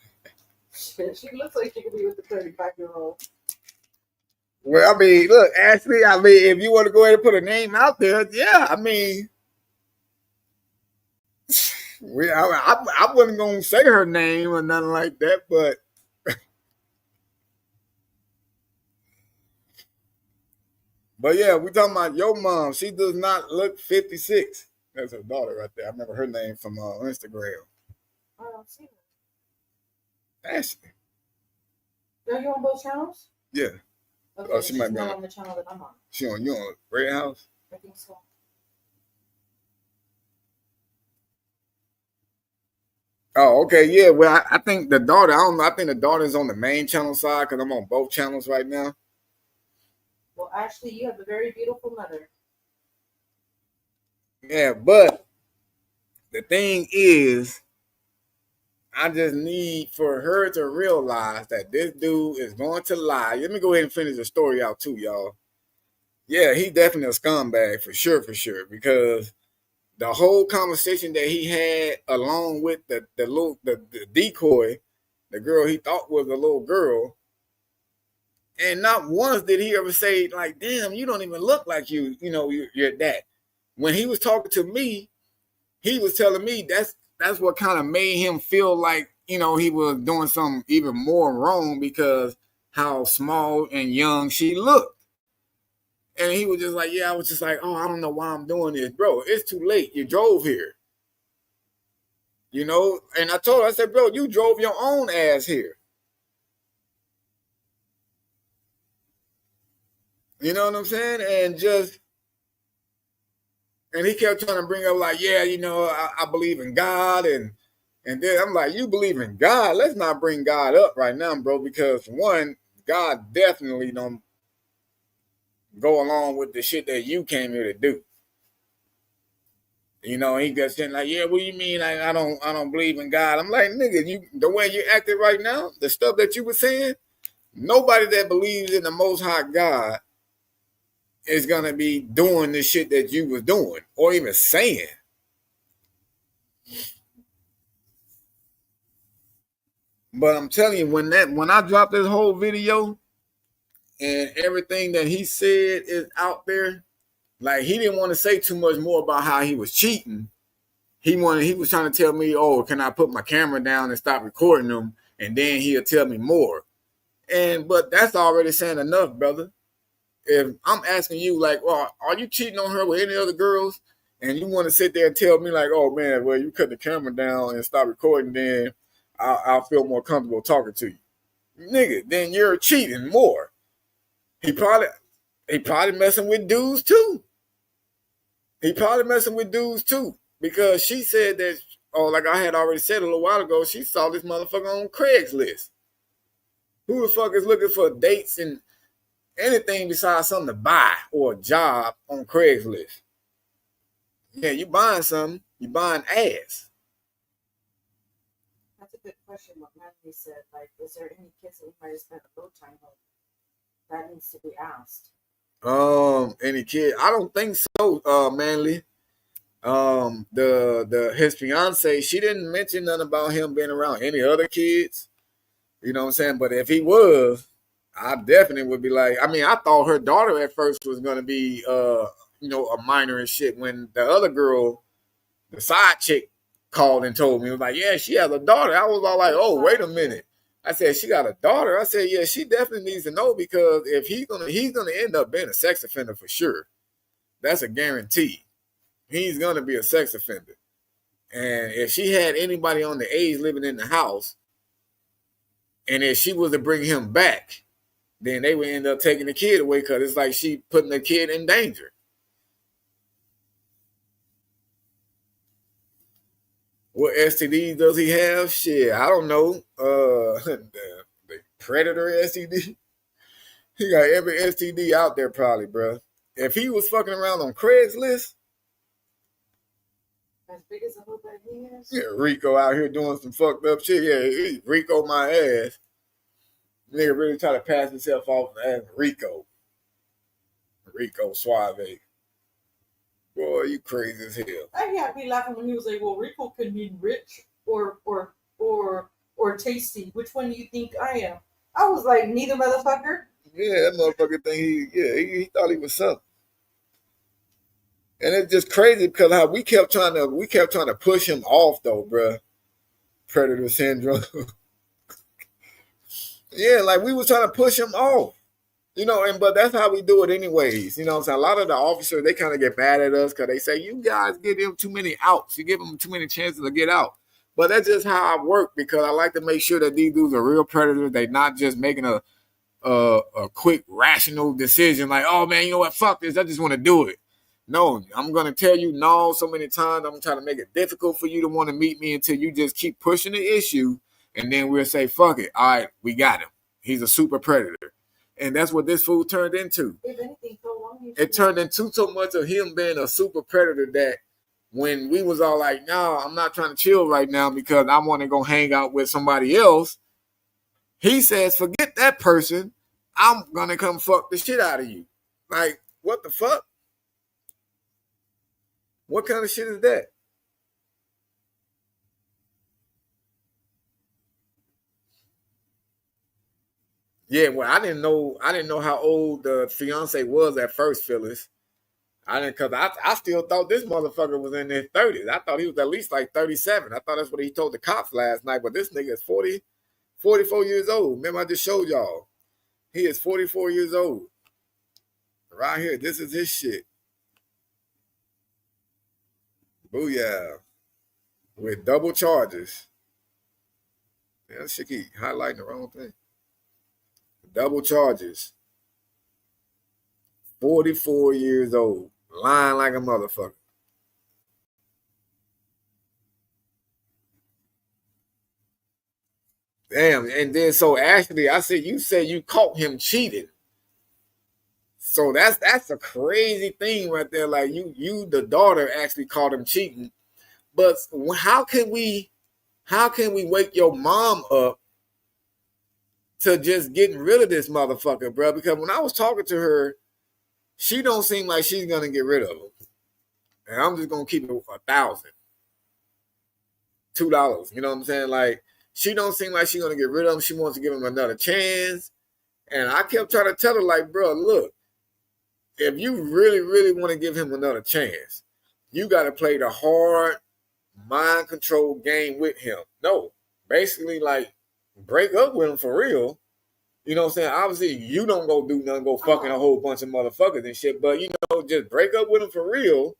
She looks like she could be with the 35-year-old. Well, I mean, look, Ashley, if you want to go ahead and put a name out there, yeah, I mean, I wasn't going to say her name or nothing like that, but yeah, we talking about your mom. She does not look 56. That's her daughter right there. I remember her name from Instagram. I don't see her. Ashley. Are you on both channels? Yeah. Okay, she might be on the channel that I'm on. You on Red House? I think so. Oh, okay, yeah. Well, I think the daughter, I don't know. I think the daughter's on the main channel side because I'm on both channels right now. Well, Ashley, you have a very beautiful mother. Yeah, but the thing is, I just need for her to realize that this dude is going to lie. Let me go ahead and finish the story out too, y'all. Yeah, he definitely a scumbag for sure, because the whole conversation that he had along with the decoy, the girl he thought was a little girl, and not once did he ever say, like, damn, you don't even look like you're that. When he was talking to me, he was telling me that's what kind of made him feel like, he was doing something even more wrong because how small and young she looked. And he was just like, yeah, I was just like, oh, I don't know why I'm doing this. Bro, it's too late. You drove here. And I told her, I said, bro, you drove your own ass here. You know what I'm saying? And he kept trying to bring up like, yeah, I believe in God. And then I'm like, you believe in God? Let's not bring God up right now, bro, because for one, God definitely don't go along with the shit that you came here to do. He got saying like, yeah, what do you mean? I don't believe in God. I'm like, nigga, the way you acted right now, the stuff that you were saying, nobody that believes in the Most High God is gonna be doing the shit that you was doing or even saying. But I'm telling you, when I dropped this whole video and everything that he said is out there, like he didn't want to say too much more about how he was cheating. He was trying to tell me, oh, can I put my camera down and stop recording them? And then he'll tell me more. But that's already saying enough, brother. If I'm asking you, like, well, are you cheating on her with any other girls? And you want to sit there and tell me, like, oh, man, well, you cut the camera down and stop recording, then I'll feel more comfortable talking to you. Nigga, then you're cheating more. He probably messing with dudes, too. Because she said that, like I had already said a little while ago, she saw this motherfucker on Craigslist. Who the fuck is looking for dates and anything besides something to buy or a job on Craigslist? Yeah, you buying something, you buying ass. That's a good question. What Manly said, like, is there any kids that we might have spent a little time with? That needs to be asked. Any kid? I don't think so, Manly. His fiance, she didn't mention nothing about him being around any other kids. You know what I'm saying? But if he was, I definitely would be like, I mean, I thought her daughter at first was gonna be a minor and shit. When the other girl, the side chick, called and told me, it was like, yeah, she has a daughter. I was all like, oh, wait a minute. I said, she got a daughter. I said, yeah, she definitely needs to know, because if he's gonna end up being a sex offender for sure. That's a guarantee. He's gonna be a sex offender. And if she had anybody on the age living in the house, and if she was to bring him back, then they would end up taking the kid away, because it's like she putting the kid in danger. What STD does he have? Shit, I don't know. The predator STD. He got every STD out there probably, bro. If he was fucking around on Craigslist, As big as a hood that he is. yeah, Rico out here doing some fucked up shit. Yeah, he Rico my ass. Nigga really try to pass himself off as Rico. Rico Suave. Boy, you crazy as hell. I had me laughing when he was like, "Well, Rico could mean rich or tasty. Which one do you think I am?" I was like, "Neither, motherfucker." Yeah, that motherfucker thing. He thought he was something. And it's just crazy because how we kept trying to push him off though, bruh. Predator syndrome. Yeah, like we was trying to push him off. But that's how we do it anyways. You know what I'm saying? A lot of the officers, they kind of get mad at us because they say, you guys give him too many outs. You give him too many chances to get out. But that's just how I work, because I like to make sure that these dudes are real predators. They're not just making a quick, rational decision like, oh, man, you know what? Fuck this. I just want to do it. No, I'm going to tell you no so many times. I'm going to try to make it difficult for you to want to meet me until you just keep pushing the issue. And then we'll say, fuck it. All right, we got him. He's a super predator. And that's what this fool turned into. If anything, it turned into so much of him being a super predator that when we was all like, no, I'm not trying to chill right now because I want to go hang out with somebody else, he says, forget that person. I'm going to come fuck the shit out of you. Like, what the fuck? What kind of shit is that? Yeah, well, I didn't know how old the fiance was at first, Phyllis. Because I still thought this motherfucker was in his 30s. I thought he was at least like 37. I thought that's what he told the cops last night. But this nigga is 44 years old. Remember, I just showed y'all. He is 44 years old. Right here, this is his shit. Booyah. With double charges. Yeah, that shit keep highlighting the wrong thing. Double charges. 44 years old. Lying like a motherfucker. Damn. And then so actually, I said, you said you caught him cheating. So that's a crazy thing right there. Like you the daughter actually caught him cheating. But how can we wake your mom up to just getting rid of this motherfucker, bro? Because when I was talking to her, she don't seem like she's gonna get rid of him. And I'm just gonna keep it $1,000. $2. You know what I'm saying? Like, she don't seem like she's gonna get rid of him. She wants to give him another chance. And I kept trying to tell her, like, bro, look, if you really, really want to give him another chance, you got to play the hard mind control game with him. No, basically, like, break up with him for real. You know what I'm saying? Obviously, you don't go do nothing, go fucking a whole bunch of motherfuckers and shit. But, just break up with him for real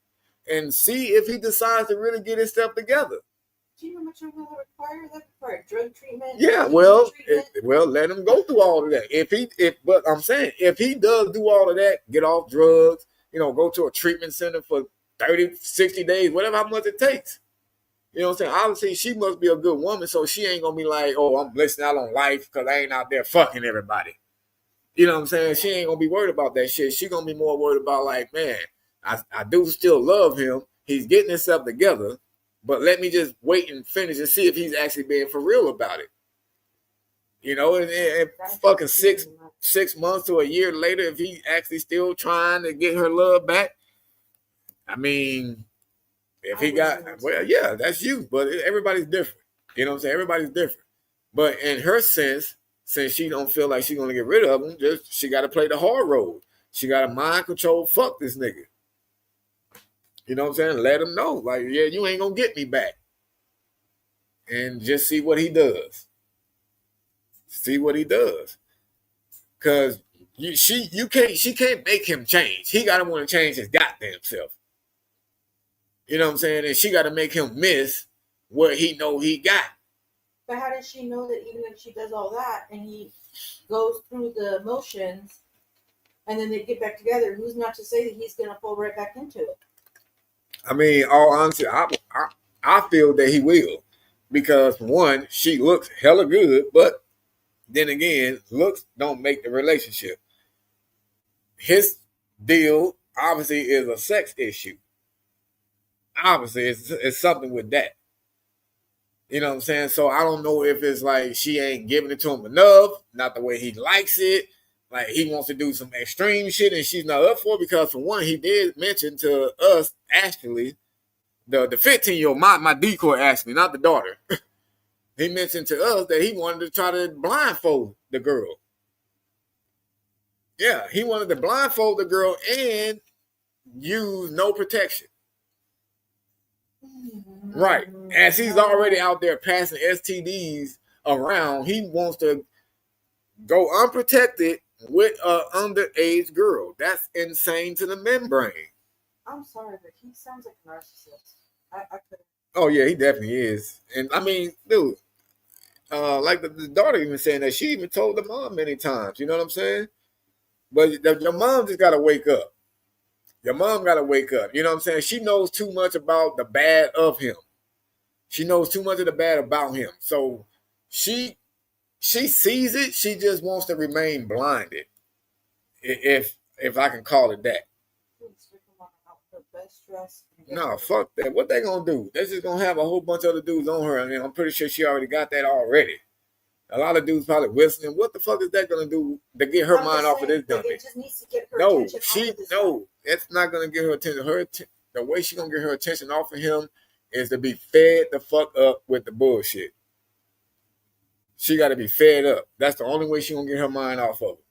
and see if he decides to really get his stuff together. Do you know how much I'm going to require? That require drug treatment? Yeah, well, let him go through all of that. But I'm saying, if he does do all of that, get off drugs, go to a treatment center for 30, 60 days, whatever, how much it takes. You know what I'm saying? Obviously, she must be a good woman, so she ain't going to be like, oh, I'm blissing out on life because I ain't out there fucking everybody. You know what I'm saying? She ain't going to be worried about that shit. She going to be more worried about, like, man, I do still love him. He's getting himself together. But let me just wait and finish and see if he's actually being for real about it. And fucking six months to a year later, if he actually still trying to get her love back, I mean, If he got, well, yeah, that's you, but everybody's different. You know what I'm saying? Everybody's different. But in her sense, since she don't feel like she's gonna get rid of him, just she got to play the hard road. She got to mind control. Fuck this nigga. You know what I'm saying? Let him know, like, yeah, you ain't gonna get me back, and just see what he does. See what he does, cause she can't make him change. He gotta want to change his goddamn self. You know what I'm saying? And she got to make him miss what he know he got. But how does she know that even if she does all that and he goes through the motions and then they get back together, who's not to say that he's going to fall right back into it? I mean, all honesty, I feel that he will. Because, one, she looks hella good, but then again, looks don't make the relationship. His deal, obviously, is a sex issue. Obviously, it's something with that. You know what I'm saying? So I don't know if it's like she ain't giving it to him enough, not the way he likes it. Like he wants to do some extreme shit and she's not up for it because, for one, he did mention to us, actually, the 15-year-old, my decoy asked me, not the daughter. He mentioned to us that he wanted to try to blindfold the girl. Yeah, he wanted to blindfold the girl and use no protection. Right. As he's already out there passing STDs around, he wants to go unprotected with an underage girl. That's insane to the membrane. I'm sorry, but he sounds like a narcissist. I couldn't. Oh, yeah, he definitely is. And, I mean, dude, like the daughter even saying that she even told the mom many times. You know what I'm saying? But your mom just got to wake up. Your mom got to wake up. You know what I'm saying? She knows too much about the bad of him. She knows too much of the bad about him. So she sees it. She just wants to remain blinded. If I can call it that. No, fuck that. What they gonna do? They're just gonna have a whole bunch of other dudes on her. I mean, I'm pretty sure she already got that already. A lot of dudes probably whistling. What the fuck is that gonna do to get her mind off of this dummy? It just needs to get her attention. It's not gonna get her attention. The way she's gonna get her attention off of him is to be fed the fuck up with the bullshit. She got to be fed up. That's the only way she's gonna get her mind off of it.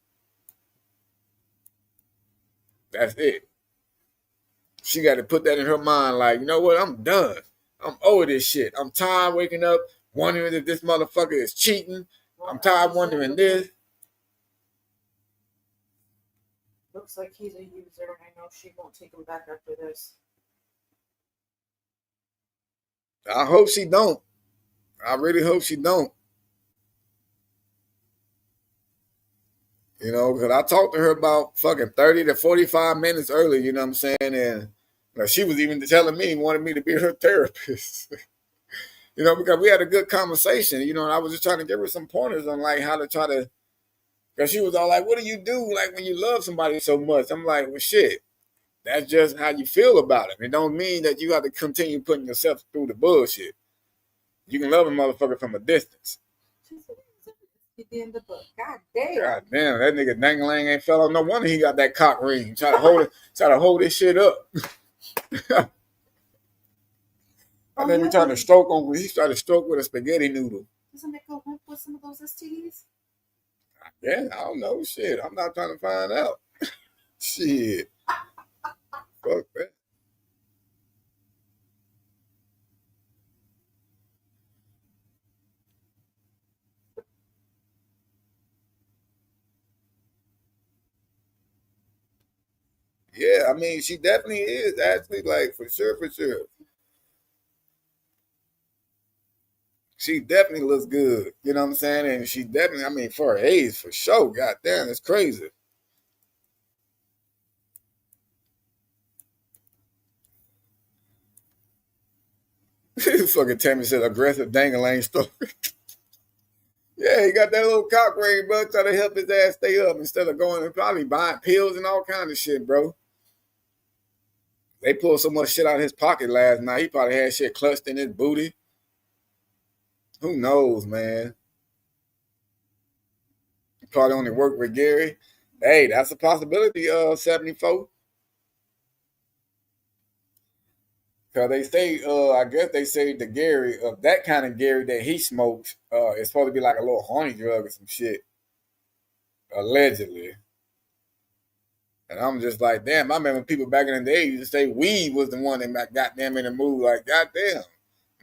That's it. She got to put that in her mind, like, you know what? I'm done. I'm over this shit. I'm tired waking up wondering if this motherfucker is cheating. I'm tired wondering this. Looks like he's a user, and I know she won't take him back after this. I hope she don't. I really hope she don't. You know, because I talked to her about fucking 30 to 45 minutes earlier, you know what I'm saying? And she was even telling me, wanted me to be her therapist. You know, because we had a good conversation, you know, and I was just trying to give her some pointers on, like, how to try to, because she was all like, what do you do, like, when you love somebody so much? I'm like, well, shit, that's just how you feel about it. It don't mean that you have to continue putting yourself through the bullshit. You can love a motherfucker from a distance. In the book. God damn. God damn, that nigga Dang-a-lang ain't fell on. No wonder he got that cock ring. Try to hold this shit up. And then he tried to stroke with a spaghetti noodle. Doesn't it go with some of those STDs? Yeah, I don't know. Shit, I'm not trying to find out. Shit. Fuck that. Yeah, I mean, she definitely is, actually, like, for sure. She definitely looks good, you know what I'm saying? And she definitely, I mean, for her age, for sure, goddamn, it's crazy. Fucking Tammy said aggressive Dang-a-lang story. Yeah, he got that little cock ring, bro, trying to help his ass stay up instead of going and probably buying pills and all kinds of shit, bro. They pulled so much shit out of his pocket last night. He probably had shit clutched in his booty. Who knows, man? He probably only worked with Gary. Hey, that's a possibility, 74. Cause they say, I guess they say the Gary of that kind of Gary that he smokes, it's supposed to be like a little horny drug or some shit, allegedly. And I'm just like, damn, I remember people back in the day used to say weed was the one that got them in the mood. Like, goddamn,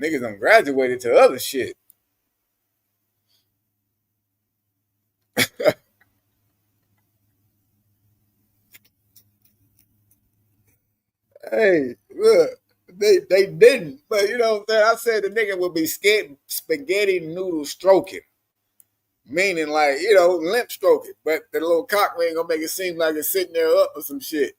niggas done graduated to other shit. Hey, look, they didn't, but you know what I'm saying? I said the nigga would be spaghetti noodle stroking, meaning like, you know, limp stroking, but the little cock ring gonna make it seem like it's sitting there up or some shit.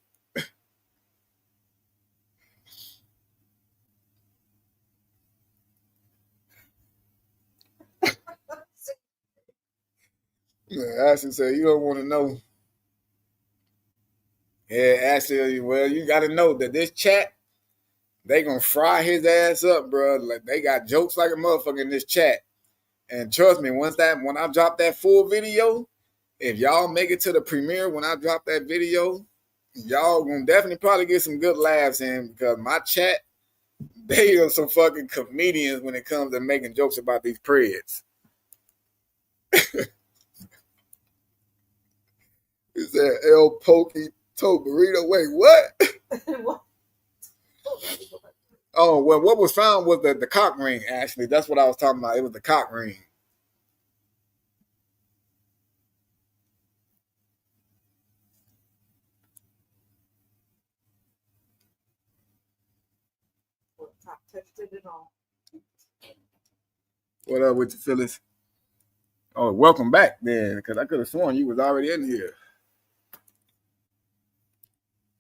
Ashley said, you don't want to know. Yeah, Ashley, well, you got to know that this chat, they going to fry his ass up, bro. Like, they got jokes like a motherfucker in this chat. And trust me, when I drop that full video, if y'all make it to the premiere when I drop that video, y'all going to definitely probably get some good laughs in because my chat, they are some fucking comedians when it comes to making jokes about these preds. He said El Pokey told Burrito, wait, what? Oh, well, what was found was the cock ring, actually. That's what I was talking about. It was the cock ring. What up with you, Phyllis? Oh, welcome back then, because I could have sworn you was already in here.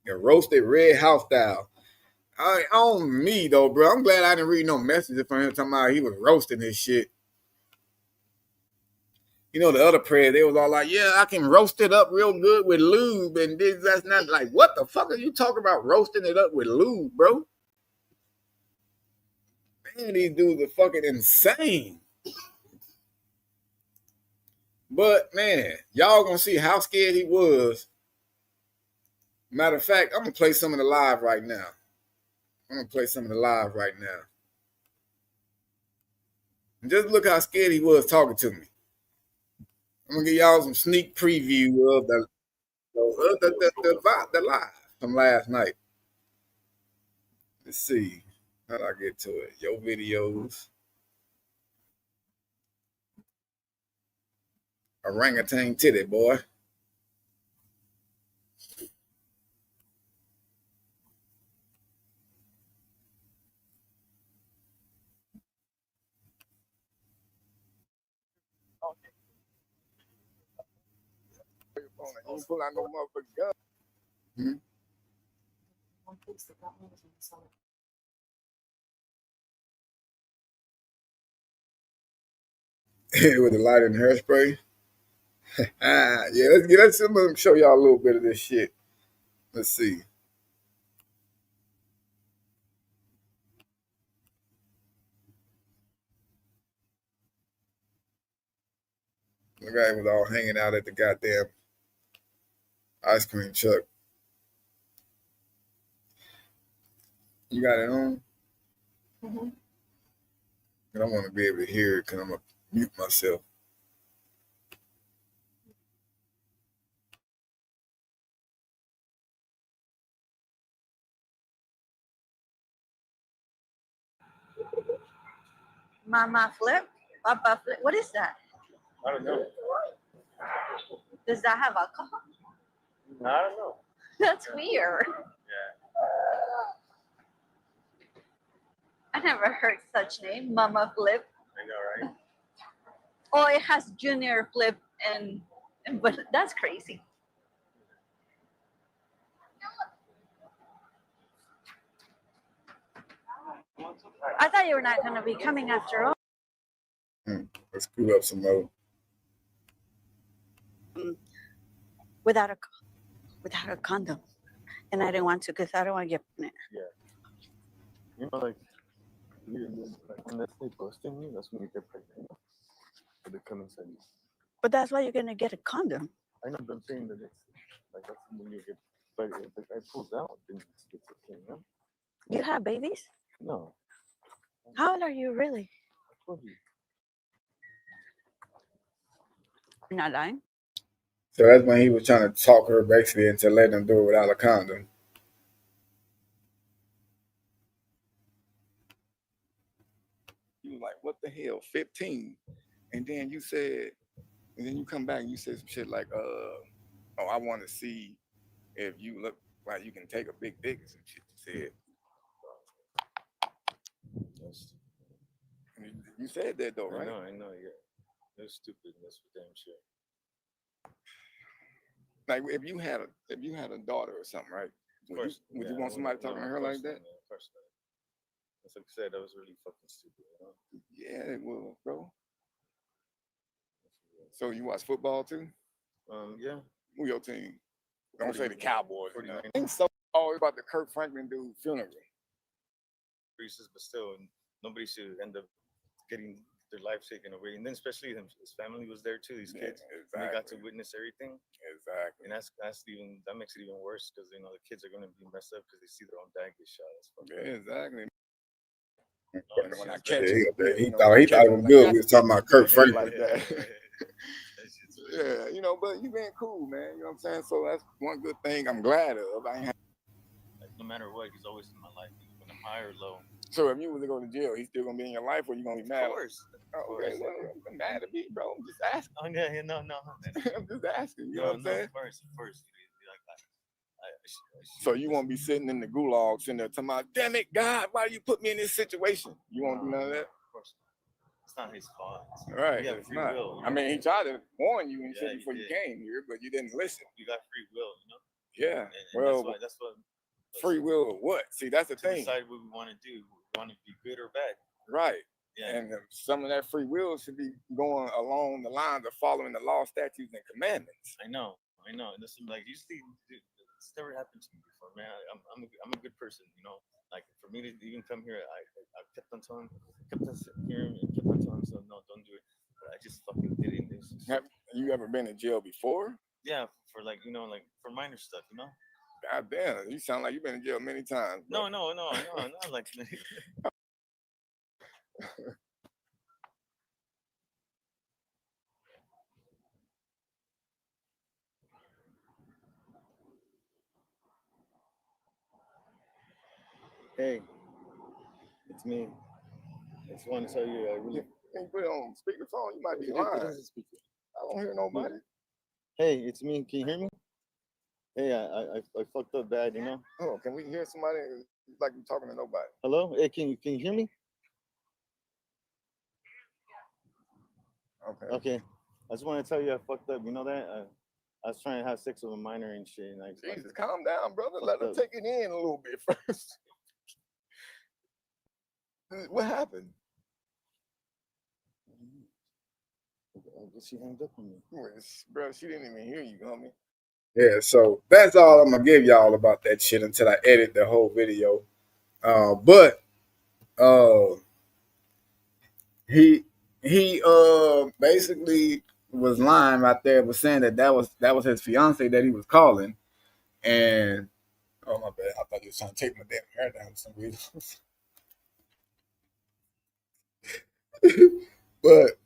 Your roasted red house style. On me though, bro. I'm glad I didn't read no messages from him talking about he was roasting his shit. You know, the other prayer, they was all like, yeah, I can roast it up real good with lube and this, that's not like, what the fuck are you talking about roasting it up with lube, bro? Man, these dudes are fucking insane. But man, y'all gonna see how scared he was. Matter of fact, I'm gonna play some of the live right now. And just look how scared he was talking to me. I'm gonna give y'all some sneak preview of the live from last night. Let's see. How do I get to it? Your videos. Orangutan titty, boy. Don't pull out no motherfucking gun. With the light and hairspray. Yeah, let's show y'all a little bit of this shit. Let's see. The guy was all hanging out at the goddamn ice cream truck. You got it on? Mm-hmm. And I want to be able to hear it because I'm going to mute myself. Mama flip? Papa flip? What is that? I don't know. Does that have alcohol? I don't know. That's weird. Yeah. I never heard such name, Mama Flip. I know, right? Oh, it has Junior Flip but that's crazy. I thought you were not going to be coming after all. Let's screw up some more. Without a condom. And I didn't want to because I don't want to get pregnant. Yeah. You know, like when they say busting you, that's when you get pregnant. But they come inside you. But that's why you're going to get a condom. I know, but I'm saying that it's like that's when you get pregnant. If the guy pulls out, then it's okay, you know? You have babies? No. How old are you really? You're not lying? So that's when he was trying to talk her basically into letting him do it without a condom. You was like, what the hell, 15? And then you said, and then you come back and you said some shit like, oh, I want to see if you look like you can take a big dick or some shit. You said. You said that though, right? I know, yeah. That's stupid. That's for damn sure. Like if you had a daughter or something, right? Would you want somebody talking to her like that? Of course not. As I said, that was really fucking stupid. Yeah, it was, bro. So you watch football too? Yeah. Who your team? Don't say the Cowboys. I think so. Always about the Kirk Franklin dude funeral. But still, nobody should end up getting their life taken away. And then especially his family was there too. These kids, exactly. And they got to witness everything. Exactly. And that makes it even worse because the kids are going to be messed up because they see their own dad get shot. Exactly. When I catch he thought it was good. We was talking about Kirk Franklin like that. Yeah, but you been cool, man. You know what I'm saying? So that's one good thing I'm glad of. No matter what, he's always in my life, when I'm high or low. So if you was to go to jail, he's still gonna be in your life, or you gonna be mad? Of course. Okay, well, I'm mad at me, bro. I'm just asking. Oh yeah, no. I'm just asking. You know what I'm saying? Of course. So you won't be sitting in the gulag, sitting there talking about, damn it, God, why you put me in this situation? You won't do none of that? Of course not. It's not his fault. Right. You have free will. I mean, he tried to warn you and shit before you came here, but you didn't listen. You got free will, Yeah. And that's what. Free will of what? See, that's the thing. Decide what we want to do. We want to be good or bad. Right. Yeah. And some of that free will should be going along the lines of following the law, statutes, and commandments. I know. And this is like usually it's never happened to me before, man. I'm a good person, Like for me to even come here, I kept on telling him, so no, don't do it. But I just fucking did it. Have you ever been in jail before? Yeah, for like for minor stuff, God damn, you sound like you've been in jail many times. Bro. No, like. Hey, it's me. I just want to tell you, I really. Can you put it on speakerphone? You might be lying. I don't hear nobody. Hey, it's me. Can you hear me? Hey, I fucked up bad, Oh, can we hear somebody like you're talking to nobody? Hello? Hey, can you hear me? Okay. I just want to tell you I fucked up. You know that? I was trying to have sex with a minor and shit. And Jesus, calm down, brother. Let her take it in a little bit first. What happened? I guess she hung up on me. Bro, she didn't even hear you, homie. Yeah, so that's all I'm gonna give y'all about that shit until I edit the whole video. But he basically was lying right there, was saying that was his fiance that he was calling, and oh my bad, I thought you was trying to take my damn hair down for some reason. But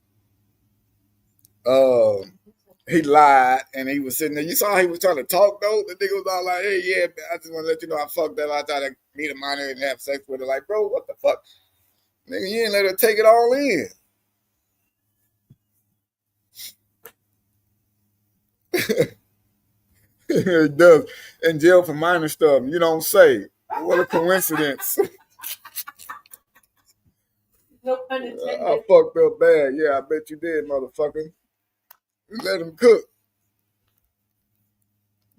he lied and he was sitting there. You saw he was trying to talk though. The nigga was all like, hey, yeah, I just want to let you know I fucked up. I tried to meet a minor and have sex with her. Like, bro, what the fuck? Nigga, you didn't let her take it all in. He does. In jail for minor stuff. You don't say. What a coincidence. No pun intended. I fucked up bad. Yeah, I bet you did, motherfucker. Let him cook.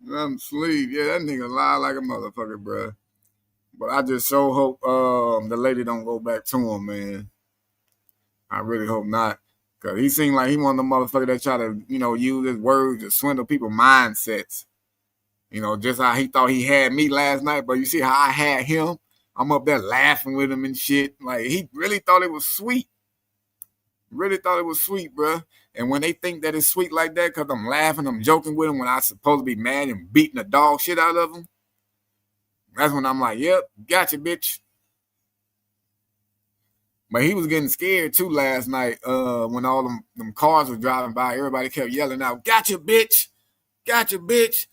Let him sleep. Yeah, that nigga lie like a motherfucker, bro. But I just so hope the lady don't go back to him, man. I really hope not. Because he seemed like he one of the motherfuckers that try to, use his words to swindle people's mindsets. Just how he thought he had me last night. But you see how I had him? I'm up there laughing with him and shit. Like, he really thought it was sweet. Really thought it was sweet, bro. And when they think that it's sweet like that, because I'm laughing, I'm joking with them when I'm supposed to be mad and beating the dog shit out of them, that's when I'm like, yep, gotcha, bitch. But he was getting scared too last night when all them cars were driving by. Everybody kept yelling out, "Gotcha, bitch! Gotcha, bitch!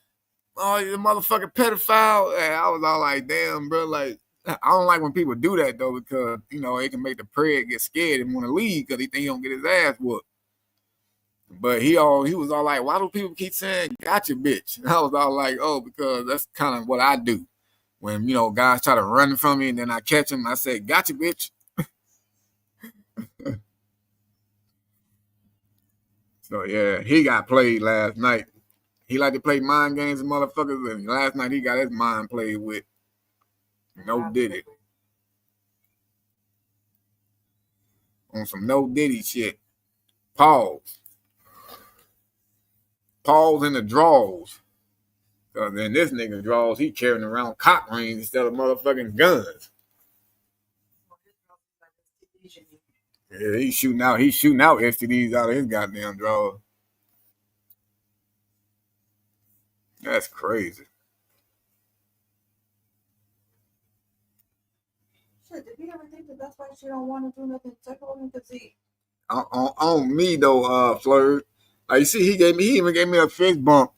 Oh, you motherfucking pedophile!" And I was all like, "Damn, bro!" Like, I don't like when people do that though, because it can make the prey get scared and want to leave because he think he don't get his ass whooped. But he was all like, "Why do people keep saying gotcha, bitch?" And I was all like, "Oh, because that's kind of what I do when guys try to run from me and then I catch them. I say, gotcha, bitch." So yeah, he got played last night. He like to play mind games and motherfuckers, and last night he got his mind played with. No Diddy. On some no Diddy shit. Pause in the draws. Because in this nigga draws, he carrying around cock rings instead of motherfucking guns. Yeah, he's shooting out STDs out of his goddamn drawer. That's crazy. Shit, did we ever think that's why she don't want to do nothing sexual with him? Because on me though, Flirt. Like you see, he even gave me a fist bump.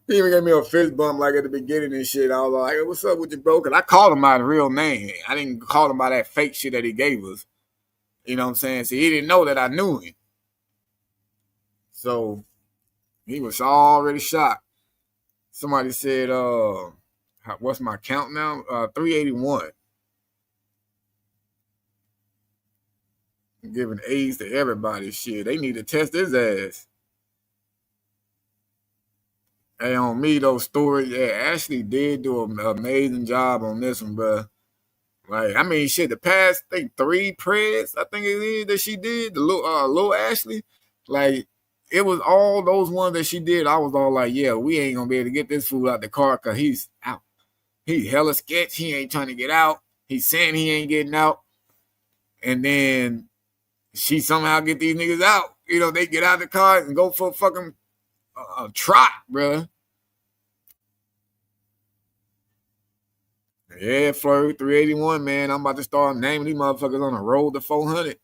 He even gave me a fist bump like at the beginning and shit. I was like, "Hey, what's up with you, bro?" Because I called him by the real name. I didn't call him by that fake shit that he gave us. You know what I'm saying? So he didn't know that I knew him. So he was already shocked. Somebody said, what's my count now? 381. Giving AIDS to everybody. Shit, they need to test his ass. Hey, on me, those stories, yeah, Ashley did do an amazing job on this one, bro. Like, I mean, shit, the past, I think 3 prayers, I think it is that she did, the little Ashley, like, it was all those ones that she did. I was all like, yeah, we ain't gonna be able to get this fool out the car because he's out. He hella sketch. He ain't trying to get out. He's saying he ain't getting out. And then she somehow get these niggas out. They get out of the car and go for a fucking trot, bro. Yeah, Flirt 381, man. I'm about to start naming these motherfuckers on the road to 400.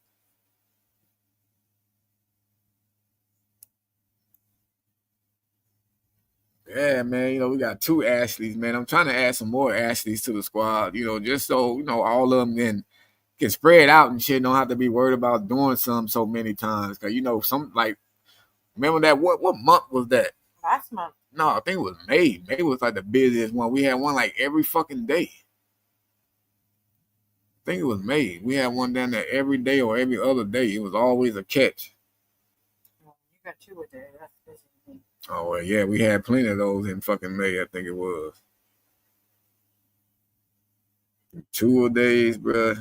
Yeah, man. We got 2 Ashleys, man. I'm trying to add some more Ashleys to the squad, just so, all of them can spread out and shit. Don't have to be worried about doing something so many times. Because, some, like, remember that, what month was that? last month. No, I think it was May. May was like the busiest one. We had one like every fucking day. I think it was May. We had one down there every day or every other day. It was always a catch. You got 2 a day. That's busy. Oh, well, yeah, we had plenty of those in fucking May, I think it was. 2 a days, bro.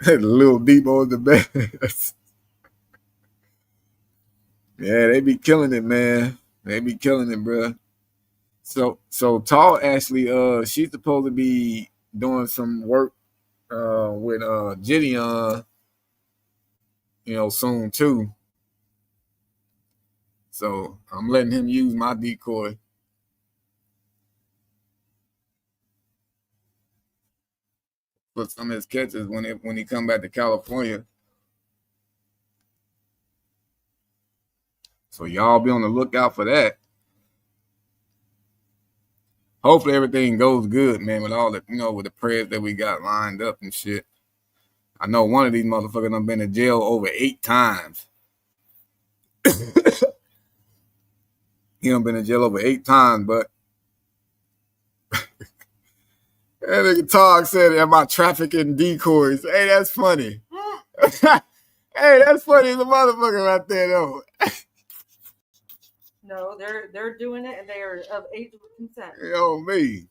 Little Depot the best. Yeah, they be killing it, man. They be killing it, bro. So Tall Ashley, she's supposed to be doing some work with Gideon, soon too. So I'm letting him use my decoy. Put some of his catches when he come back to California. So y'all be on the lookout for that. Hopefully everything goes good, man, with all the, with the prayers that we got lined up and shit. I know one of these motherfuckers done been to jail over 8 times. He done been in jail over 8 times, but that nigga Tog said about trafficking decoys. Hey, that's funny. Hey, that's funny as a motherfucker right there, though. No, they're doing it and they are of age of consent. Me.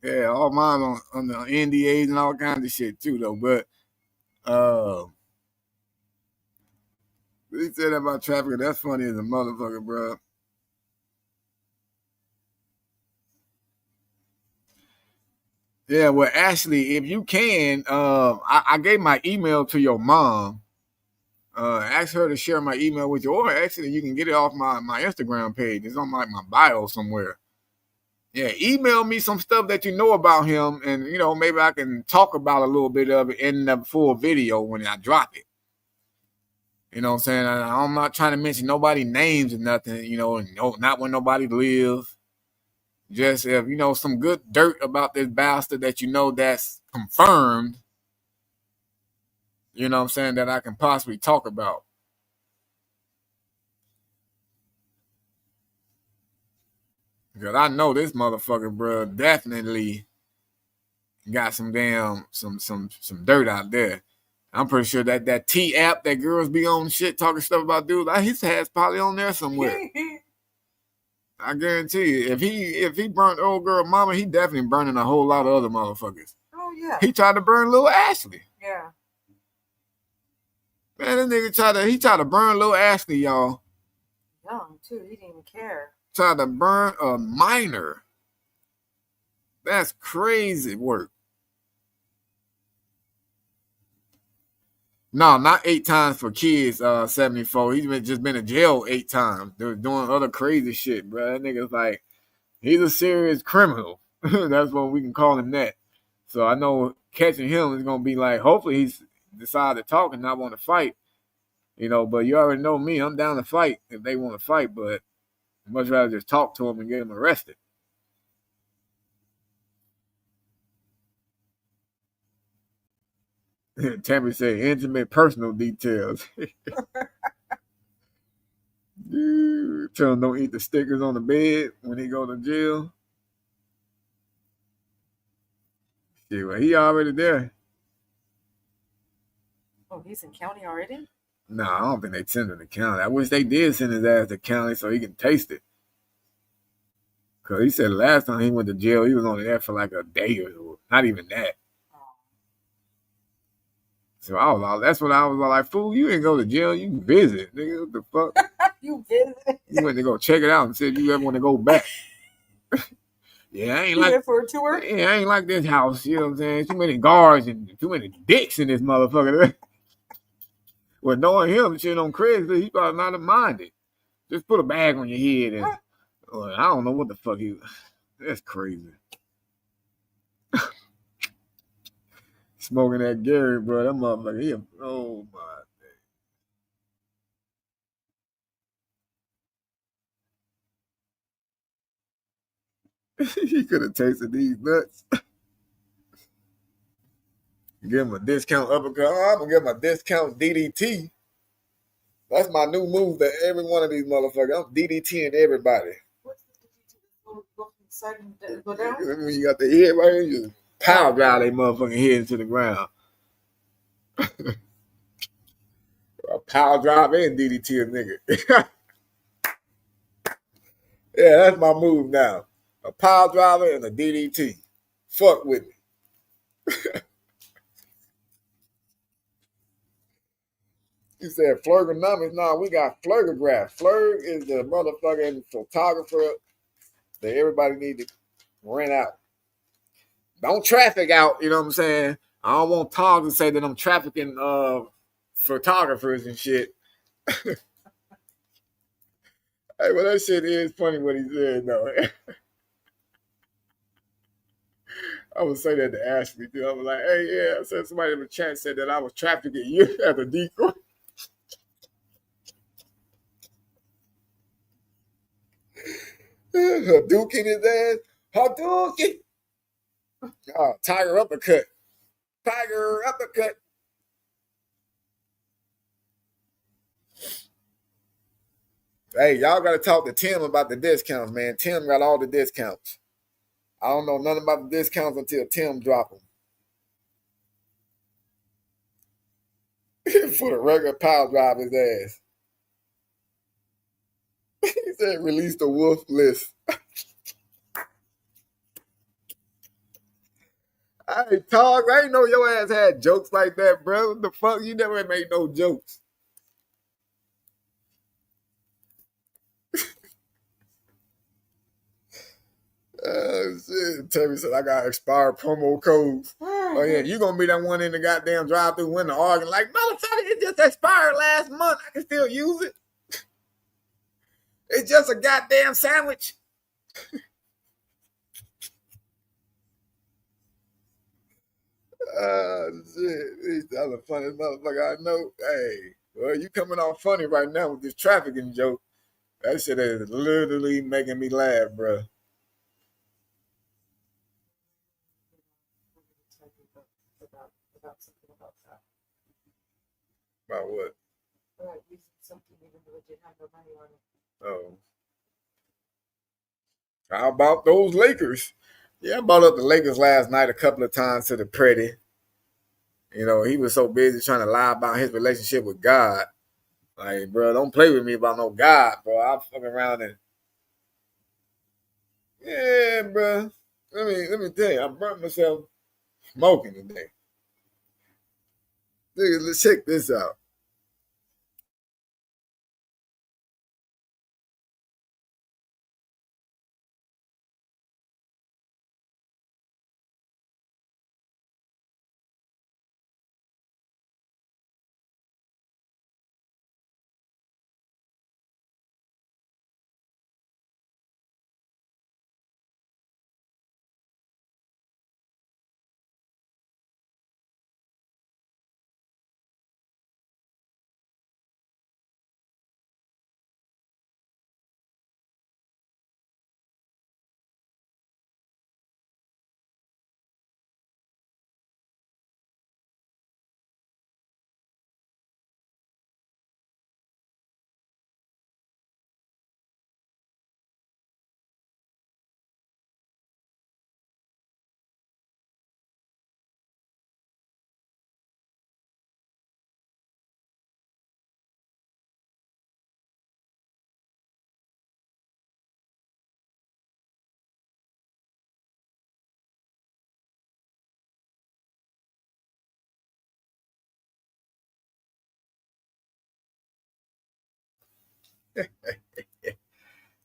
Yeah, all mine on the NDAs and all kinds of shit too, though. But he said about trafficking. That's funny as a motherfucker, bro. Yeah, well, Ashley, if you can, I gave my email to your mom. Ask her to share my email with you, or actually you can get it off my Instagram page. It's on my bio somewhere. Yeah, email me some stuff that you know about him, and you know, maybe I can talk about a little bit of it in the full video when I drop it. You know what I'm saying? I'm not trying to mention nobody names or nothing, you know, not when nobody lives. Just if you know some good dirt about this bastard that you know that's confirmed, you know what I'm saying, that I can possibly talk about. Because I know this motherfucker, bro, definitely got some damn some dirt out there. I'm pretty sure that T app that girls be on shit talking stuff about dudes, his hat's probably on there somewhere. I guarantee you, if he burnt old girl mama, he definitely burning a whole lot of other motherfuckers. Oh yeah. He tried to burn little Ashley. Yeah. Man, this nigga tried to burn little Ashley, y'all. Young too. He didn't even care. Tried to burn a minor. That's crazy work. No, not 8 times for kids, 74. He's just been in jail 8 times. They're doing other crazy shit, bro. That nigga's like, he's a serious criminal. That's what we can call him that. So I know catching him is going to be like, hopefully he's decided to talk and not want to fight. You know, but you already know me. I'm down to fight if they want to fight, but I'd much rather just talk to him and get him arrested. Tammy said intimate personal details. Tell him don't eat the stickers on the bed when he go to jail. Yeah, well, he already there. Oh, he's in county already? No, I don't think they send him to county. I wish they did send his ass to county so he can taste it. Because he said last time he went to jail, he was only there for like a day or so. Not even that. So that's what I was like, fool, you didn't go to jail, you visit, nigga. What the fuck? You visit? You went to go check it out and said you ever want to go back. Yeah, I ain't You like there for a tour? Yeah, I ain't like this house, you know what I'm saying? Too many guards and too many dicks in this motherfucker. Well, knowing him, shit on Craigslist, he probably not have minded. Just put a bag on your head and I don't know what the fuck that's crazy. Smoking that Gary, bro. That motherfucker, oh my he could have tasted these nuts. Give him a discount uppercut. I'm gonna give him a discount DDT. That's my new move to every one of these motherfuckers. I'm DDTing everybody. What's the DDT? Go from the side and go down? When you got the head right here, you just power drive that motherfucking head into the ground. A power drive and DDT a nigga. Yeah, that's my move now. A power driver and a DDT. Fuck with me. You said Flurgonomics? No, we got Flurgograph. Flurg is the motherfucking photographer that everybody need to rent out. Don't traffic out, you know what I'm saying? I don't want Todd to say that I'm trafficking photographers and shit. Hey, well, that shit is funny what he said, though. I would say that to Ashley, too. I was like, hey, yeah, I said somebody in the chat said that I was trafficking you as a decoy. Hadouken his ass. Hadouken. Oh, Tiger uppercut. Tiger uppercut. Hey, y'all got to talk to Tim about the discounts, man. Tim got all the discounts. I don't know nothing about the discounts until Tim drop them. For the regular power drive his ass. He said release the wolf list. Hey, Tog, I ain't know your ass had jokes like that, bro. What the fuck? You never made no jokes. Shit. Terry said I got expired promo codes. Oh yeah, you gonna be that one in the goddamn drive-through window arguing like, motherfucker, it just expired last month. I can still use it. It's just a goddamn sandwich. Shit. He's the other funniest motherfucker I know. Hey, well, you coming off funny right now with this trafficking joke. That shit is literally making me laugh, bro. About what? About using something even though it didn't have no money on it. Oh. How about those Lakers? Yeah, I brought up the Lakers last night a couple of times to the Pretty. You know, he was so busy trying to lie about his relationship with God. Like, bro, don't play with me about no God, bro. I'll fuck around and yeah, bro. Let me tell you, I burnt myself smoking today. Dude, let's check this out.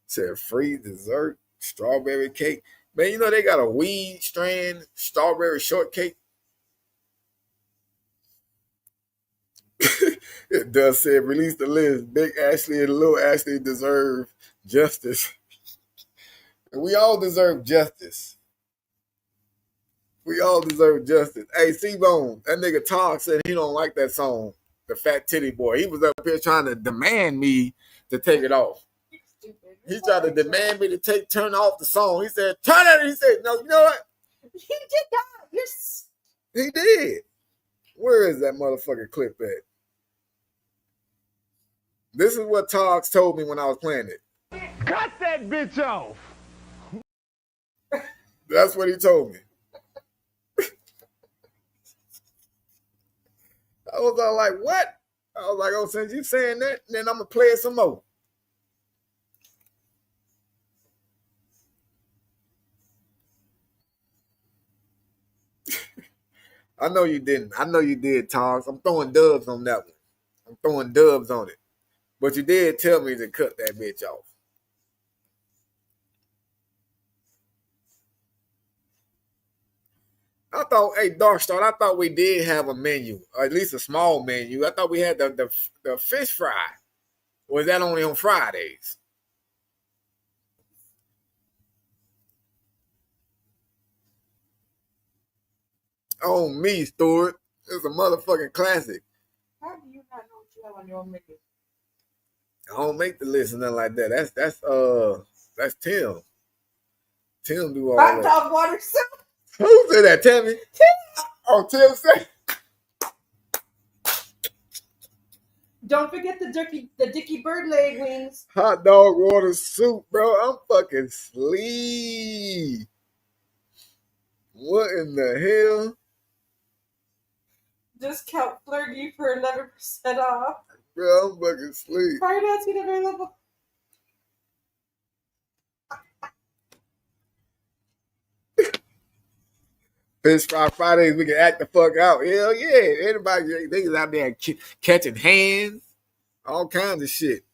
Said free dessert, strawberry cake. Man, you know they got a weed strand strawberry shortcake. It does say release the list. Big Ashley and Little Ashley deserve justice. And we all deserve justice. We all deserve justice. Hey, C-Bone, that nigga Talk said he don't like that song, The Fat Titty Boy. He was up here trying to demand me to take it off. He tried to demand me to turn off the song. He said, turn it. He said, no, you know what? He did not. He did. Where is that motherfucking clip at? This is what Togs told me when I was playing it. Cut that bitch off. That's what he told me. I was all like, what? I was like, oh, since you saying that, then I'm going to play it some more. I know you didn't. I know you did, Togs. I'm throwing dubs on that one. I'm throwing dubs on it. But you did tell me to cut that bitch off. I thought, hey, Darkstar, I thought we did have a menu, or at least a small menu. I thought we had the fish fry. Or is that only on Fridays? Oh, me, Stuart. It's a motherfucking classic. How do you not know what you have on your menu? I don't make the list and nothing like that. That's Tim. Tim do all Hot that. dog water soup. Who said that? Tell me. Tim. Oh, Tim said. Don't forget the Dicky Bird leg wings. Hot dog water soup, bro. I'm fucking sleep. What in the hell? Discount Flirgy for 11% off. Bro, I'm fucking sleep. Financing available. Fish Fry Fridays, we can act the fuck out. Hell yeah. Everybody, niggas out there catching hands. All kinds of shit.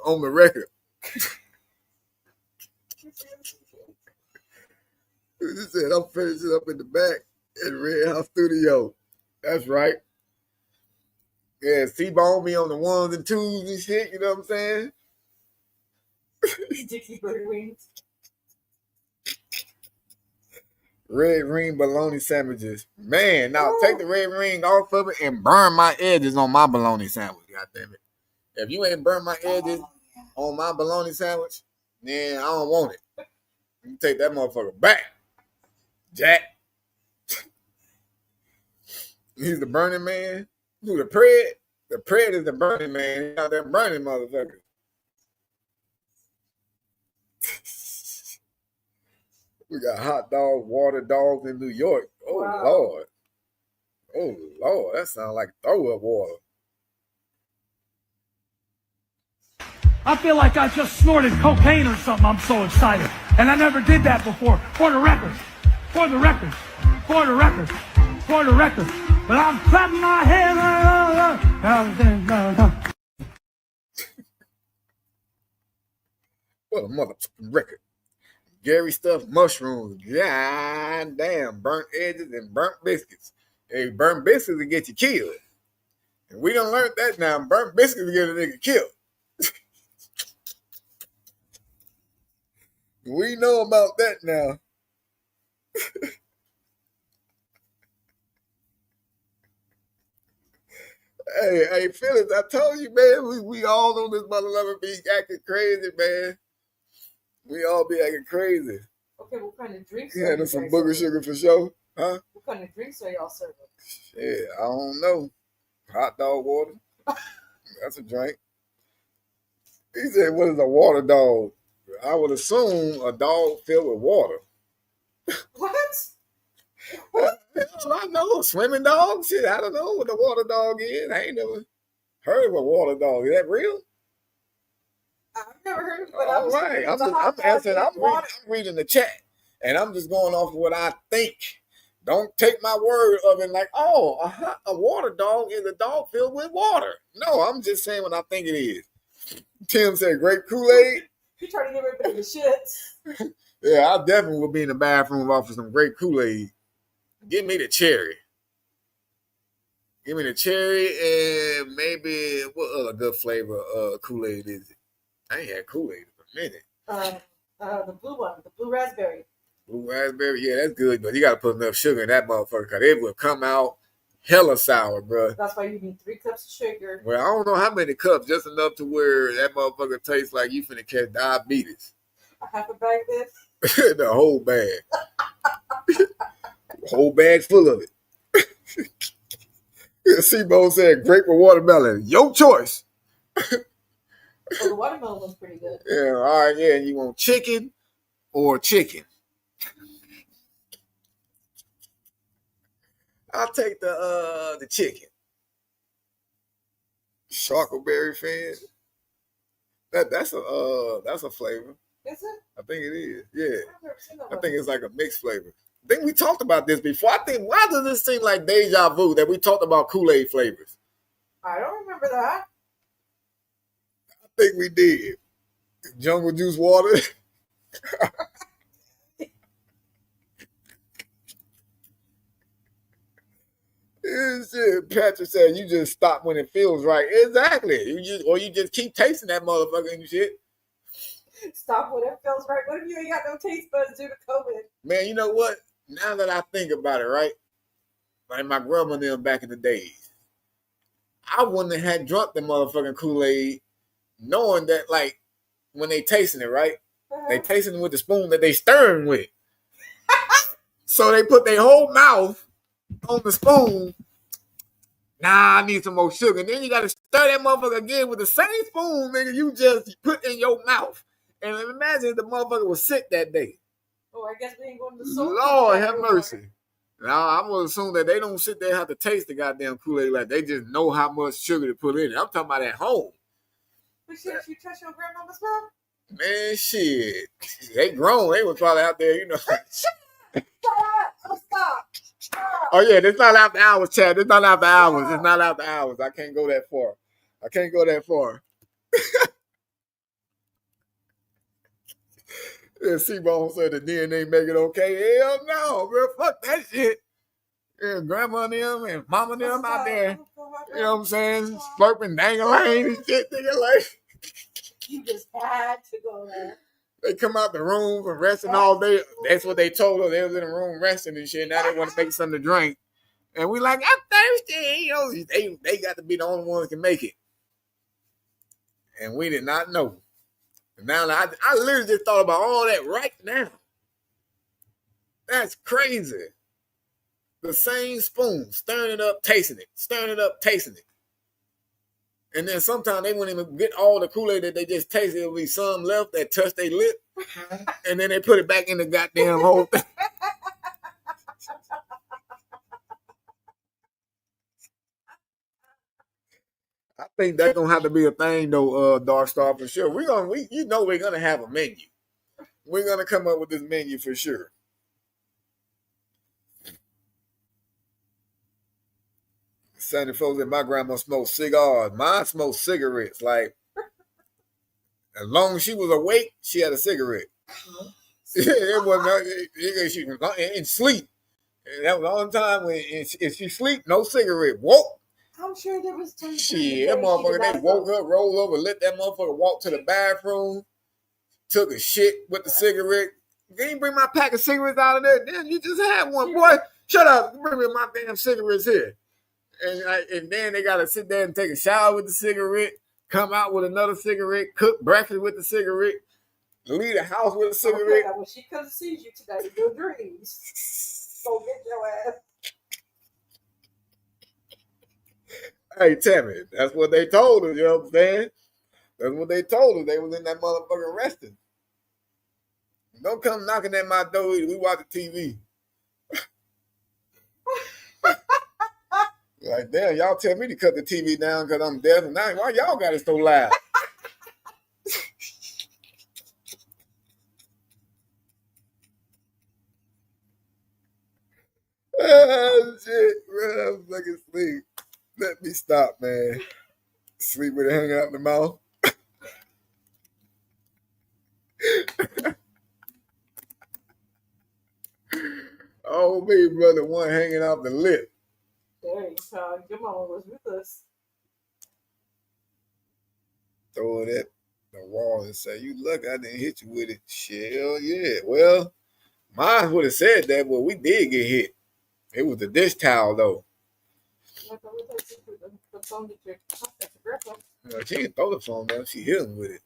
On the record. He said, I'm finishing up in the back at Red House Studio. That's right. Yeah, C-Bone me on the ones and twos and shit, you know what I'm saying? Dicky Bird wings. Red ring bologna sandwiches. Man, now take the red ring off of it and burn my edges on my bologna sandwich. God damn it. If you ain't burn my edges on my bologna sandwich, then I don't want it. You take that motherfucker back. Jack. He's the Burning Man. Who, the Pred? The Pred is the Burning Man. He's out there burning motherfuckers. We got hot dogs, water dogs in New York. Oh, wow. Lord. Oh, Lord. That sounds like throw up water. I feel like I just snorted cocaine or something. I'm so excited. And I never did that before. For the record. For the record. For the record. For the record. But I'm clapping my hands. What a motherfucking record. Gary stuffed mushrooms. God damn. Burnt edges and burnt biscuits. Hey, burnt biscuits will get you killed. And we done learned that now. Burnt biscuits will get a nigga killed. We know about that now. Hey, Phyllis, I told you, man, we all on this motherfucker be acting crazy, man. We all be acting crazy. Okay, what kind of drinks? Yeah, there's some booger sugar for sure. Huh? What kind of drinks are y'all serving? Shit, I don't know. Hot dog water. That's a drink. He said, what is a water dog? I would assume a dog filled with water. What? I know, swimming dog. Shit, I don't know what a water dog is. I ain't never heard of a water dog. Is that real? I've never heard of it. But all right, I'm answering. I'm reading the chat, and I'm just going off of what I think. Don't take my word of it like, oh, a water dog is a dog filled with water. No, I'm just saying what I think it is. Tim said grape Kool-Aid. You trying to get rid of the shits. Yeah, I definitely will be in the bathroom off of some grape Kool-Aid. Give me the cherry. Give me the cherry and maybe what other good flavor Kool-Aid is it? I ain't had Kool-Aid in a minute. The blue one, the blue raspberry. Blue raspberry, yeah, that's good, but you gotta put enough sugar in that motherfucker because it will come out hella sour, bro. That's why you need 3 cups of sugar. Well, I don't know how many cups, just enough to where that motherfucker tastes like you finna catch diabetes. A half a bag this? The whole bag. Whole bag full of it. C-Bo said grape or watermelon. Your choice. Oh, the watermelon one's pretty good. Yeah, all right, yeah. You want chicken or chicken? I'll take the chicken. Sharkleberry fan. That's a flavor. Is it? I think it is. Yeah. I think it's like a mixed flavor. I think we talked about this before. I think, why does this seem like deja vu that we talked about Kool-Aid flavors? I don't remember that. I think we did. Jungle juice water. Shit, Patrick said you just stop when it feels right. Exactly. You just keep tasting that motherfucker and shit. Stop when it feels right. What if you ain't got no taste buds due to COVID? Man, you know what? Now that I think about it, right? Like my grandma and them back in the days, I wouldn't have had drunk the motherfucking Kool-Aid knowing that, like, when they tasting it, right? They tasting it with the spoon that they stirring with. So they put their whole mouth on the spoon. Nah, I need some more sugar. And then you got to stir that motherfucker again with the same spoon, nigga, you just put in your mouth. And imagine if the motherfucker was sick that day. Oh, I guess we ain't going to the soul. Lord have mercy. Now, I'm going to assume that they don't sit there and have to taste the goddamn Kool-Aid like they just know how much sugar to put in it. I'm talking about at home. But shit, you trust your grandmama's mouth? Man, shit. They grown. They was probably out there, you know. Shut up. Oh, stop. Oh, yeah, it's not after hours, Chad. It's not after hours. It's not after hours. I can't go that far. I can't go that far. Yeah, C-Bone said the DNA make it okay. Hell no, bro. Fuck that shit. Yeah, grandma and them and mama and them out there. You know what I'm saying? Slurping dang-a-lane and shit, nigga. Like, you just had to go there. They come out the room from resting all day. That's what they told her. They was in the room resting and shit. Now they want to make something to drink. And we like, I'm thirsty. You know, they got to be the only ones that can make it. And we did not know. And now I literally just thought about all that right now. That's crazy. The same spoon, stirring it up, tasting it, stirring it up, tasting it. And then sometimes they wouldn't even get all the Kool-Aid that they just tasted. There'll be some left that touched their lip. And then they put it back in the goddamn whole thing. I think that's gonna have to be a thing though, Dark Star, for sure. We're gonna have a menu. We're gonna come up with this menu for sure. Sandy folks that my grandma smoked cigars. Mine smoked cigarettes. Like, as long as she was awake, she had a cigarette. It wasn't she was in sleep. And that was the only time when if she sleep, no cigarette. Whoa. I'm sure there was times. Shit, that motherfucker, they woke up, rolled over, let that motherfucker walk to the bathroom, took a shit with the cigarette. Can you bring my pack of cigarettes out of there? Damn, you just had one, boy. Shut up. Bring me my damn cigarettes here. And then they got to sit there and take a shower with the cigarette, come out with another cigarette, cook breakfast with the cigarette, leave the house with a cigarette. Okay, when she comes to see you today in your dreams, go get your ass. Hey, Tammy, that's what they told us, you know what I'm saying? That's what they told us. They was in that motherfucker resting. Don't come knocking at my door either. We watch the TV. Like, damn, y'all tell me to cut the TV down because I'm deaf. And now, why y'all got it so loud? Oh, shit, man. I'm fucking sleep. Let me stop, man. Sleep with it hanging out the mouth. Oh, me, brother, one hanging out the lip. There you go. Your mama was with us. Throw it at the wall and say, you look, I didn't hit you with it. Hell yeah. Well, mine would have said that, but we did get hit. It was the dish towel, though. No, she didn't throw the phone down. She hit him with it.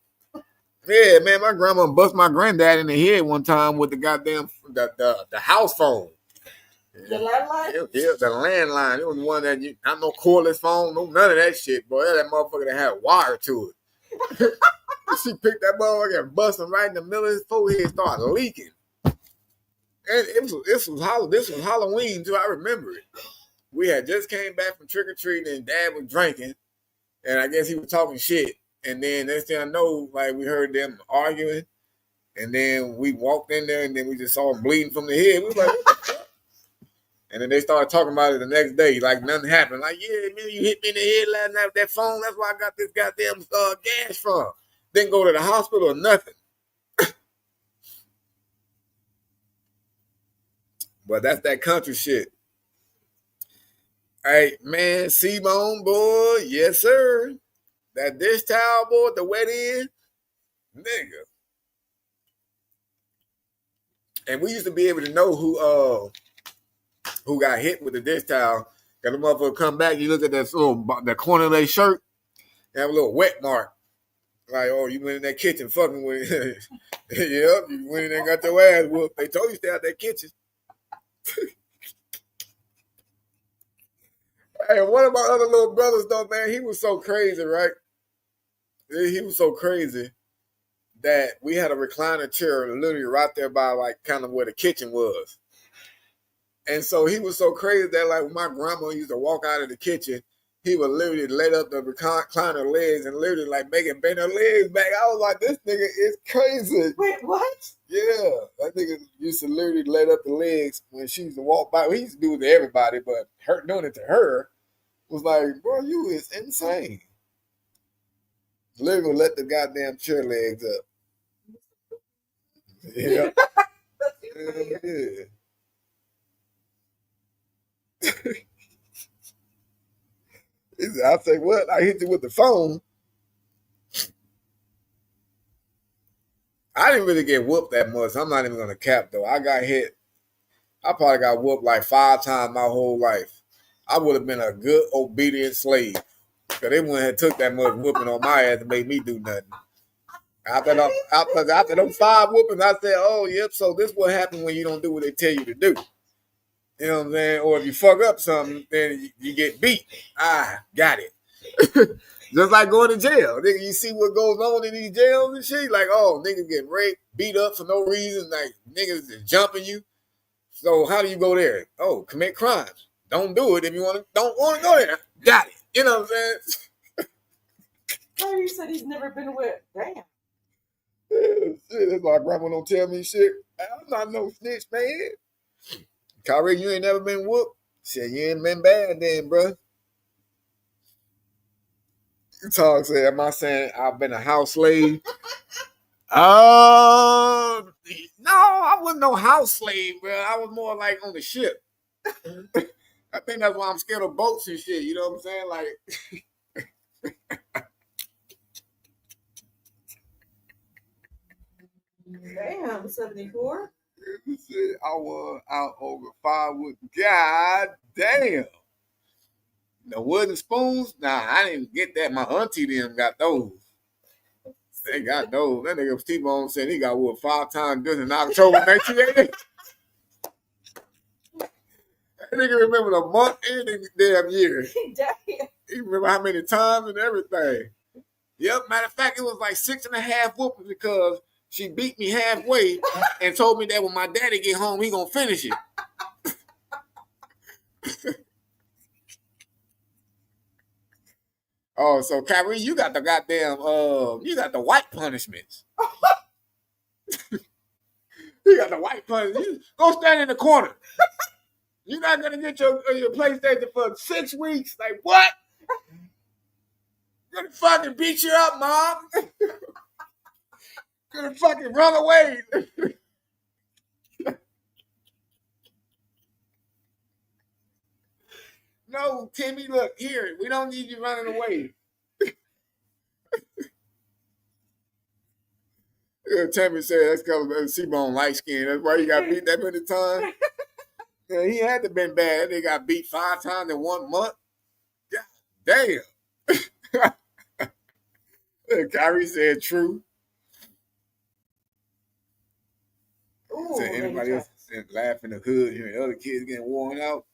Yeah, man, my grandma bust my granddad in the head one time with the goddamn the house phone. The landline? Yeah, the landline. It was one that not no cordless phone, no none of that shit, boy. That motherfucker that had wire to it. She picked that motherfucker and bust him right in the middle of his forehead, started leaking. And this was Halloween too. I remember it. We had just came back from trick or treating, and Dad was drinking, and I guess he was talking shit. And then next thing I know, like we heard them arguing, and then we walked in there, and then we just saw him bleeding from the head. We was like, what the fuck? And then they started talking about it the next day, like nothing happened. Like, yeah, man, you hit me in the head last night with that phone. That's where I got this goddamn gash from. Didn't go to the hospital or nothing. But that's that country shit. All right, man, C-Bone, boy. Yes, sir. That dish towel, boy, the wet end. Nigga. And we used to be able to know who got hit with the dish towel. Got the motherfucker come back, you look at that the corner of their shirt, and have a little wet mark. Like, oh, you went in that kitchen fucking with it. Yep, you went in there and got your ass whooped. They told you to stay out that kitchen. Hey, one of my other little brothers, though, man, he was so crazy, right? He was so crazy that we had a recliner chair literally right there by, like, kind of where the kitchen was. And so he was so crazy that, like, when my grandma used to walk out of the kitchen, he would literally let up the recliner legs and literally, like, make it bend her legs back. I was like, this nigga is crazy. Wait, what? Yeah. That nigga used to literally let up the legs when she used to walk by. He used to do it to everybody, but her doing it to her was like, bro, you is insane. Literally let the goddamn chair legs up. Yeah. Yeah. I say, what? I hit you with the phone. I didn't really get whooped that much. I'm not even gonna cap though. I got hit. I probably got whooped like 5 times my whole life. I would have been a good obedient slave. Cause they wouldn't have took that much whooping on my ass to make me do nothing. After them 5 whoopings, I said, "Oh, yep. So this what happens when you don't do what they tell you to do." You know what I'm saying? Or if you fuck up something, then you get beat. Got it. Just like going to jail. Nigga, you see what goes on in these jails and shit. Like, oh, niggas getting raped, beat up for no reason. Like niggas is jumping you. So how do you go there? Oh, commit crimes. Don't do it if you don't want to go there. Got it. You know what I'm saying? Oh, you said he's never been whipped. Damn. Shit, that's why grandma don't tell me shit. I'm not no snitch, man. Kyrie, you ain't never been whooped? Shit, you ain't been bad then, bro. Talk said, am I saying I've been a house slave? No, I wasn't no house slave, bro. I was more like on the ship. I think that's why I'm scared of boats and shit. You know what I'm saying? Like, Damn, 74. Shit, I was out over firewood. God damn. The wooden spoons? Nah, I didn't get that. My auntie them got those. They got those. That nigga T-Bone said he got wood 5 times good in October 1988. That nigga remember the month and the damn year. Damn. He remember how many times and everything. Yep, matter of fact, it was like 6.5 whoopings because she beat me halfway and told me that when my daddy get home, he gonna finish it. Oh, so Kyrie, you got the goddamn you got the white punishments. You got the white punishments. Go stand in the corner. You're not gonna get your PlayStation for 6 weeks. Like what? Gonna fucking beat you up, mom. Gonna fucking run away. No, Timmy, look, here, we don't need you running away. Timmy said that's because C-Bone light skin. That's why he got beat that many times. Yeah, he had to been bad. They got beat 5 times in 1 month. God damn. Kyrie said true. Ooh, So anybody else laugh in the hood hearing other kids getting worn out?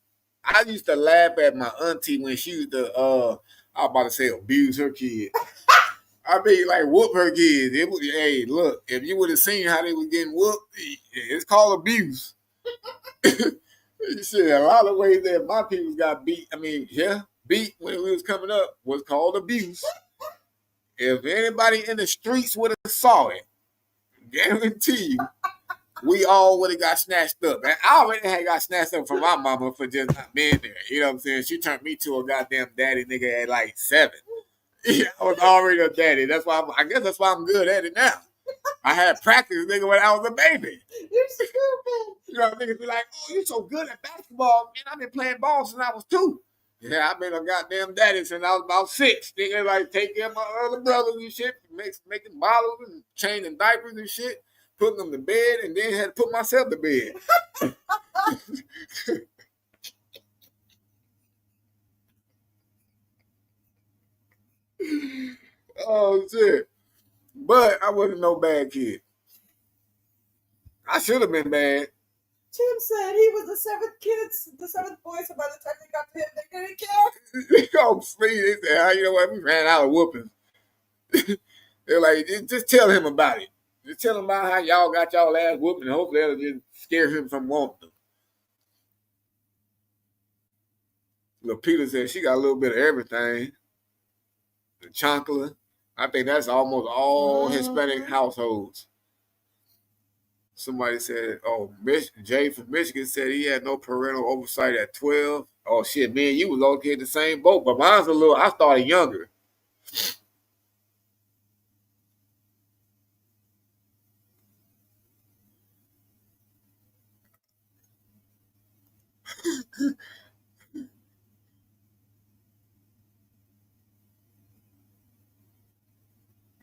I used to laugh at my auntie when she used to, I was about to say abuse her kid. I mean, like whoop her kids. Hey, look, if you would have seen how they was getting whooped, it's called abuse. Shit, a lot of ways that my people got beat. I mean, beat when we was coming up was called abuse. If anybody in the streets would have saw it, guarantee you, we all would have got snatched up. And I already had got snatched up from my mama for just not being there. You know what I'm saying? She turned me to a goddamn daddy nigga at like 7. Yeah, I was already a daddy. That's why I guess that's why I'm good at it now. I had practice, nigga, when I was a baby. You're stupid. You know, niggas be like, oh, you're so good at basketball. Man, I've been playing ball since I was 2. Yeah, I've been a goddamn daddy since I was about 6. Nigga, like, take care of my other brothers and shit, making bottles and changing diapers and shit, putting them to bed, and then had to put myself to bed. Oh, shit. But I wasn't no bad kid. I should have been bad. Tim said he was the 7th boy, so by the time they got to him, they didn't care. Oh, please. They said, you know what? We ran out of whooping. They're like, just tell him about it. Just tell him about how y'all got y'all ass whooping, and hopefully that'll just scare him from wanting them. Little Peter said she got a little bit of everything. The chancla. I think that's almost all Hispanic households. Somebody said, oh, Jay from Michigan said he had no parental oversight at 12. Oh, shit, man, you was okay in the same boat. But mine's I started younger.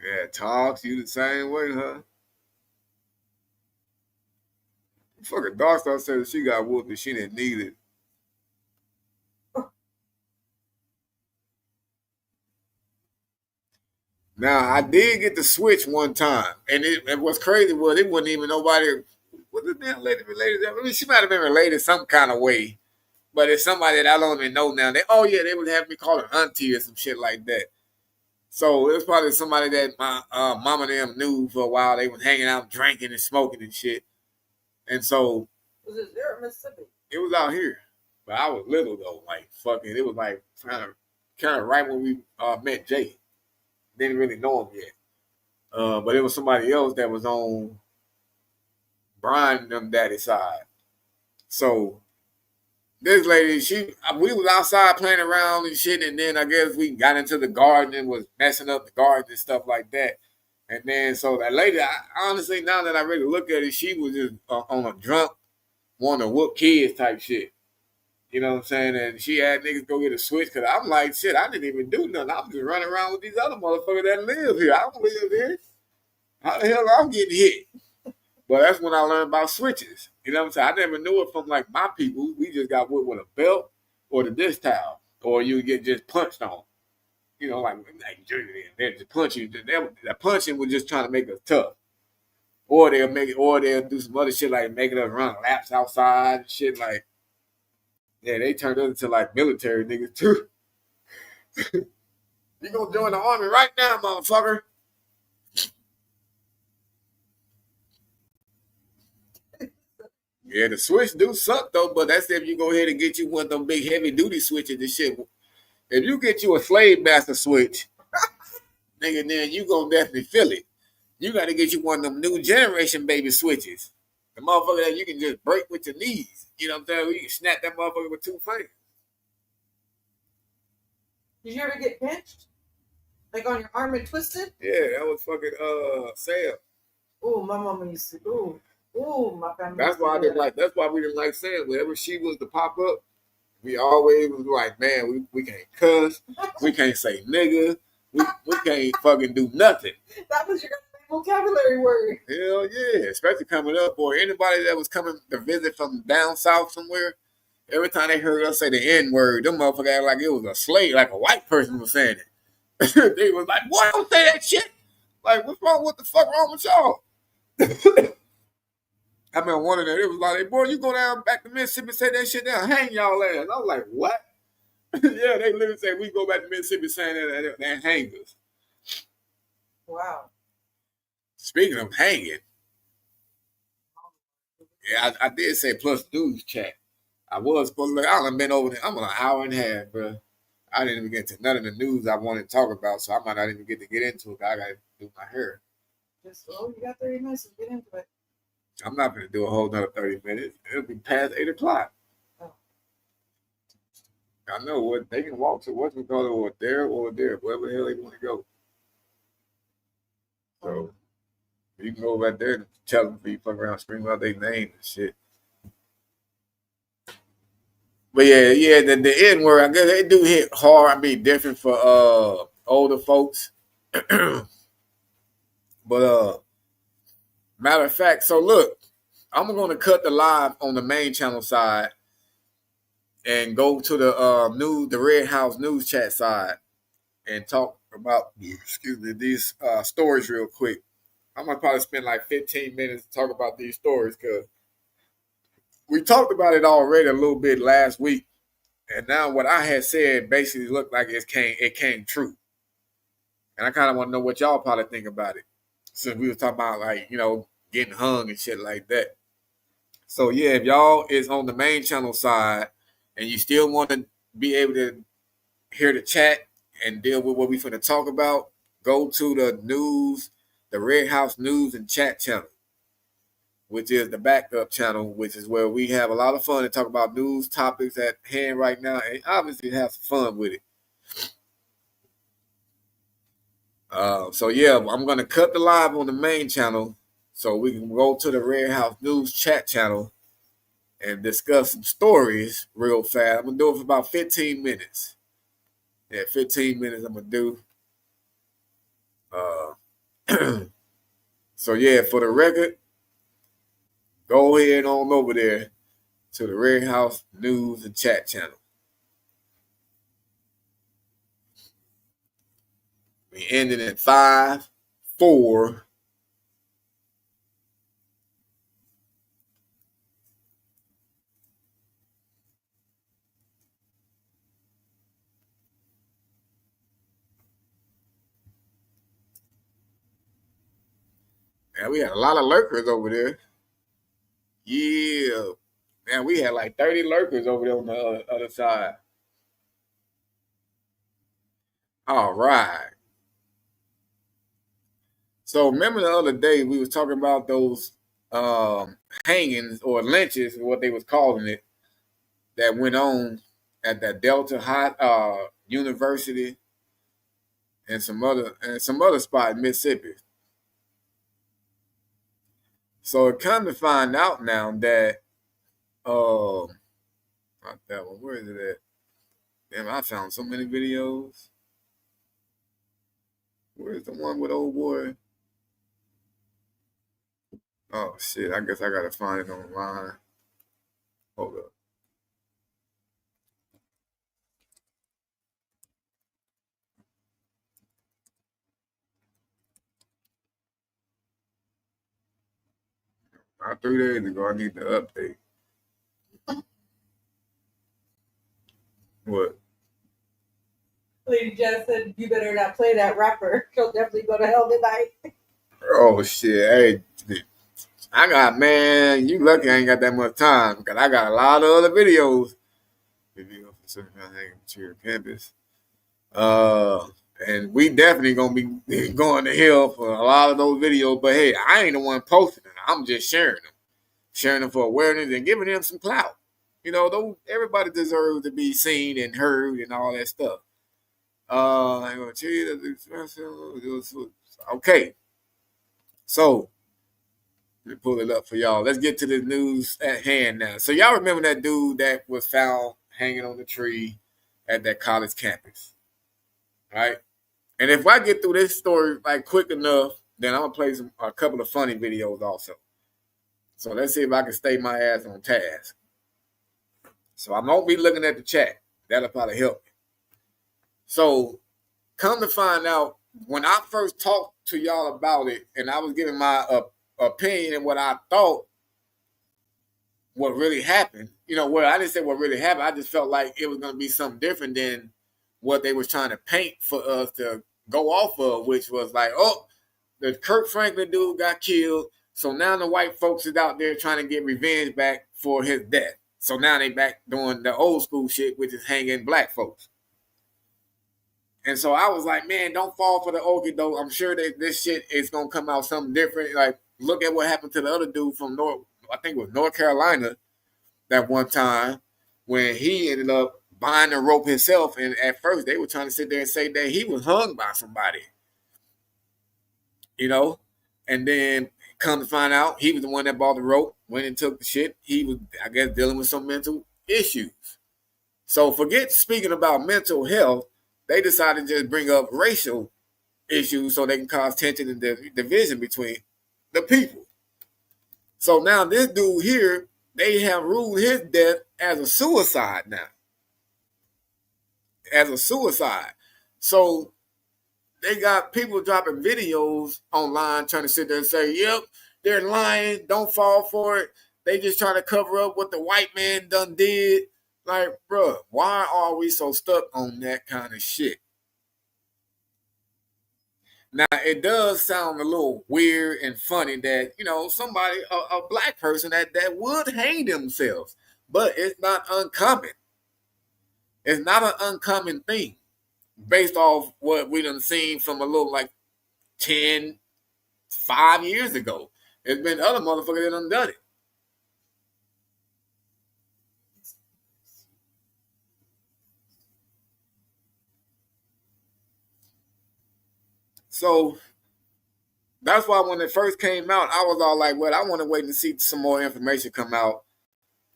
Yeah, talks you the same way, huh? Fucking Dark Star said she got whooped and she didn't need it. Now I did get the Switch one time, and what's crazy was it wasn't even nobody. Was the damn lady related? I mean, she might have been related some kind of way, but it's somebody that I don't even know now. They would have me call her auntie or some shit like that. So it was probably somebody that my mama and them knew for a while. They was hanging out, drinking and smoking and shit. And so Was it there in Mississippi? it was out here, but I was little though. Like fucking, it was like kind of right when we met Jay. Didn't really know him yet. But it was somebody else that was on Brian and them daddy side. So this lady, we was outside playing around and shit, and then I guess we got into the garden and was messing up the garden and stuff like that. And then so that lady, honestly, now that I really look at it, she was just on a drunk, want to whoop kids type shit. You know what I'm saying? And she had niggas go get a Switch because I'm like, shit, I didn't even do nothing. I'm just running around with these other motherfuckers that live here. I don't live here. How the hell I'm getting hit? But that's when I learned about switches. You know what I'm saying? I never knew it from like my people. We just got whipped with a belt or the disc towel, or you get just punched on. You know, like they just punch you. The punching was just trying to make us tough. Or they'll do some other shit like making us run laps outside and shit like. Yeah, they turned us into like military niggas too. You gonna join the army right now, motherfucker? Yeah, the Switch do suck though, but that's if you go ahead and get you one of them big heavy duty switches and shit. If you get you a Slave Master Switch, nigga, then you gonna definitely feel it. You gotta get you one of them new generation baby switches. The motherfucker that you can just break with your knees. You know what I'm saying? You can snap that motherfucker with 2 fingers. Did you ever get pinched? Like on your arm and twisted? Yeah, that was fucking Sam. Oh, my mama used to. Ooh, my family. That's why we didn't like Sam. Whenever she was to pop up, we always was like, man, we can't cuss, we can't say nigga, we can't fucking do nothing. That was your vocabulary word. Hell yeah, especially coming up, or anybody that was coming to visit from down south somewhere. Every time they heard us say the N word, them motherfuckers act like it was a slave, like a white person was saying it. They was like, "Boy, don't say that shit." Like, what's wrong? What the fuck wrong with y'all? I mean, one of them, it was like, boy, you go down back to Mississippi, say that shit down, hang y'all ass. I was like, what? Yeah, they literally said, we go back to Mississippi saying that and hang us. Wow. Speaking of hanging, yeah, I did say plus news chat. I was supposed to look, I done been over there. I'm on an hour and a half, bro. I didn't even get to none of the news I wanted to talk about, so I might not even get into it. I got to do my hair. You got 30 minutes to get into it. I'm not going to do a whole nother 30 minutes. It'll be past 8 o'clock. Oh. I know what they can walk to what's called or there, wherever the hell they want to go. So you can go right there and tell them if you fuck around, scream out their name and shit. But yeah, the N word, I guess they do hit hard. I mean, different for older folks. But matter of fact, so look, I'm going to cut the live on the main channel side and go to the Red House news chat side and talk about these stories real quick. I'm gonna probably spend like 15 minutes to talk about these stories because we talked about it already a little bit last week, and now what I had said basically looked like it came true. And I kind of want to know what y'all probably think about it, since we were talking about like getting hung and shit like that. So yeah, if y'all is on the main channel side and you still want to be able to hear the chat and deal with what we finna talk about, go to the Red House News and Chat channel, which is the backup channel, which is where we have a lot of fun and talk about news topics at hand right now, and obviously have some fun with it. So yeah, I'm gonna cut the live on the main channel so we can go to the Red House News Chat channel and discuss some stories real fast. I'm gonna do it for about 15 minutes. Yeah, 15 minutes I'm gonna do. So yeah, for the record, go ahead on over there to the Red House News and Chat channel. We ended in 5, 4. And we had a lot of lurkers over there. Yeah. Man, we had like 30 lurkers over there on the other side. All right. So remember the other day we was talking about those hangings or lynches, what they was calling it, that went on at that Delta University and some other spot in Mississippi. So it come to find out now that not that one. Where is it at? Damn, I found so many videos. Where's the one with old boy? Oh shit, I guess I gotta find it online. Hold up. About 3 days ago, I need to update. What? Lady Jess said, "You better not play that rapper. She'll definitely go to hell tonight." Oh shit! Hey, man, you lucky I ain't got that much time because I got a lot of other videos. Video for certified hanging material campus. And we definitely gonna be going to hell for a lot of those videos. But hey, I ain't the one posting them. I'm just sharing them for awareness and giving them some clout. You know, everybody deserves to be seen and heard and all that stuff. I'm gonna tell you that. Okay, so let me pull it up for y'all. Let's get to the news at hand now. So y'all remember that dude that was found hanging on the tree at that college campus, right? And if I get through this story like quick enough, then I'm gonna play a couple of funny videos also. So let's see if I can stay my ass on task. So I won't be looking at the chat. That'll probably help me. So come to find out, when I first talked to y'all about it, and I was giving my opinion and what I thought what really happened, I didn't say what really happened. I just felt like it was going to be something different than what they was trying to paint for us to go off of, which was like, oh, the Kirk Franklin dude got killed. So now the white folks is out there trying to get revenge back for his death. So now they back doing the old school shit, which is hanging black folks. And so I was like, man, don't fall for the okie doke. I'm sure that this shit is going to come out something different. Like, look at what happened to the other dude from North Carolina that one time when he ended up buying the rope himself. And at first they were trying to sit there and say that he was hung by somebody, and then come to find out he was the one that bought the rope, went and took the shit. He was, I guess, dealing with some mental issues. So forget speaking about mental health. They decided to just bring up racial issues so they can cause tension and division between the people. So now this dude here, they have ruled his death as a suicide now. As a suicide. So they got people dropping videos online trying to sit there and say, yep, they're lying, don't fall for it. They just trying to cover up what the white man done did. Like, bruh, why are we so stuck on that kind of shit? Now, it does sound a little weird and funny that, somebody, a black person that would hang themselves. But it's not uncommon. It's not an uncommon thing based off what we done seen from a little like 5 years ago. There's been other motherfuckers that done it. So that's why when it first came out, I was all like, well, I want to wait and see some more information come out.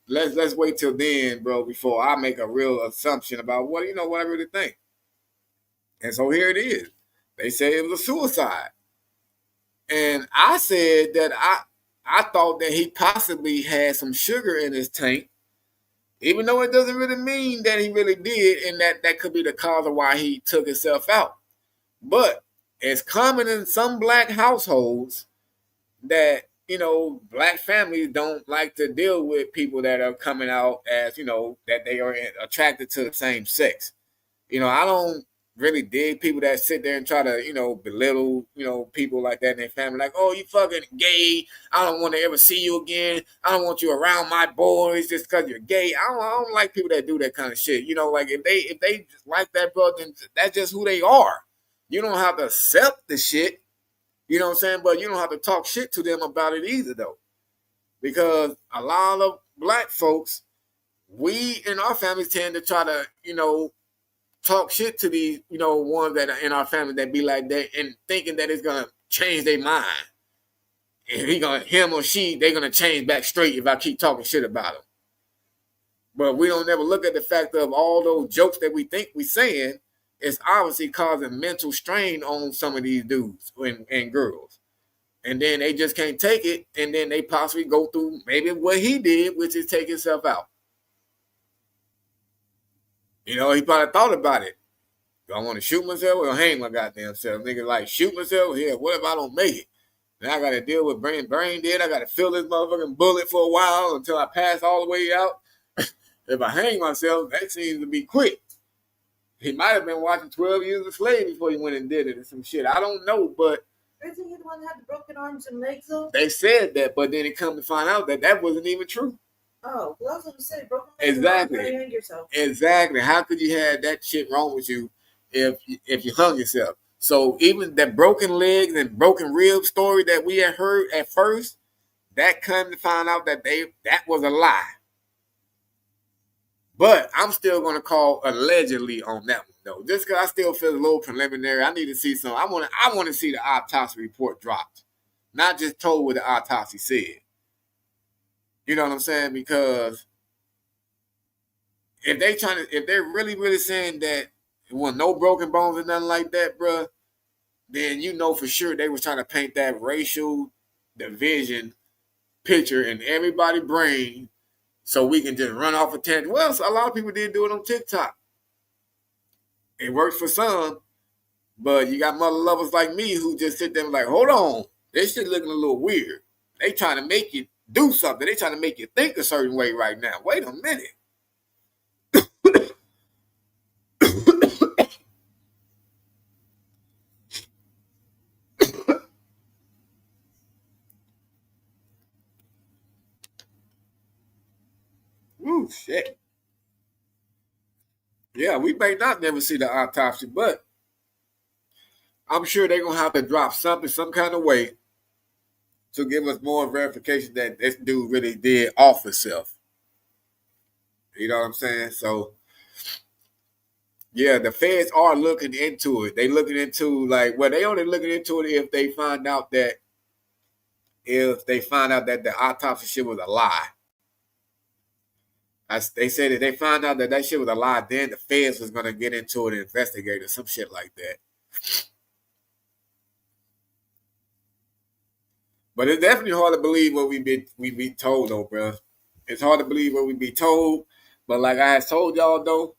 Let's wait till then, bro, before I make a real assumption about what I really think. And so here it is. They say it was a suicide. And I said that I thought that he possibly had some sugar in his tank, even though it doesn't really mean that he really did, and that could be the cause of why he took himself out. But it's common in some black households that, black families don't like to deal with people that are coming out as, that they are attracted to the same sex. I don't really dig people that sit there and try to, belittle, people like that in their family. Like, oh, you fucking gay. I don't want to ever see you again. I don't want you around my boys just because you're gay. I don't like people that do that kind of shit. Like if they just like that, bro, then that's just who they are. You don't have to accept the shit. You know what I'm saying? But you don't have to talk shit to them about it either, though. Because a lot of black folks, we in our families tend to try to, talk shit to these, ones that are in our family that be like that and thinking that it's going to change their mind. And him or she, they're going to change back straight if I keep talking shit about them. But we don't ever look at the fact of all those jokes that we think we saying. It's obviously causing mental strain on some of these dudes and girls. And then they just can't take it, and then they possibly go through maybe what he did, which is take himself out. He probably thought about it. Do I want to shoot myself or hang my goddamn self? Nigga, like, shoot myself? Yeah, what if I don't make it? Then I got to deal with brain dead. I got to fill this motherfucking bullet for a while until I pass all the way out. If I hang myself, that seems to be quick. He might have been watching 12 Years a Slave before he went and did it or some shit. I don't know, but isn't he the one that had the broken arms and legs though? They said that, but then it come to find out that wasn't even true. Oh, well, I was going to say, broken legs exactly. And arms, hang yourself. Exactly. How could you have that shit wrong with you if you hung yourself? So even that broken legs and broken rib story that we had heard at first, that come to find out that was a lie. But I'm still going to call allegedly on that one, though. Just because I still feel a little preliminary. I need to see some. I want to see the autopsy report dropped. Not just told what the autopsy said. You know what I'm saying? Because if they're really, really saying that there was no broken bones or nothing like that, bruh, then you know for sure they was trying to paint that racial division picture in everybody's brain so we can just run off a tangent. Well, a lot of people did do it on TikTok. It works for some, but you got mother lovers like me who just sit there and like, hold on, this shit looking a little weird. They trying to make you do something. They trying to make you think a certain way right now. Wait a minute. Ooh, shit. Yeah, we may not never see the autopsy, but I'm sure they're going to have to drop something, some kind of way to give us more verification that this dude really did off himself. You know what I'm saying? So, yeah, the feds are looking into it. They looking into, like, well, they only looking into it if they find out that the autopsy shit was a lie. They said that they found out that shit was a lie, then the feds was going to get into it and investigate or some shit like that. But it's definitely hard to believe what we be told, though, bro. It's hard to believe what we be told. But like I had told y'all, though,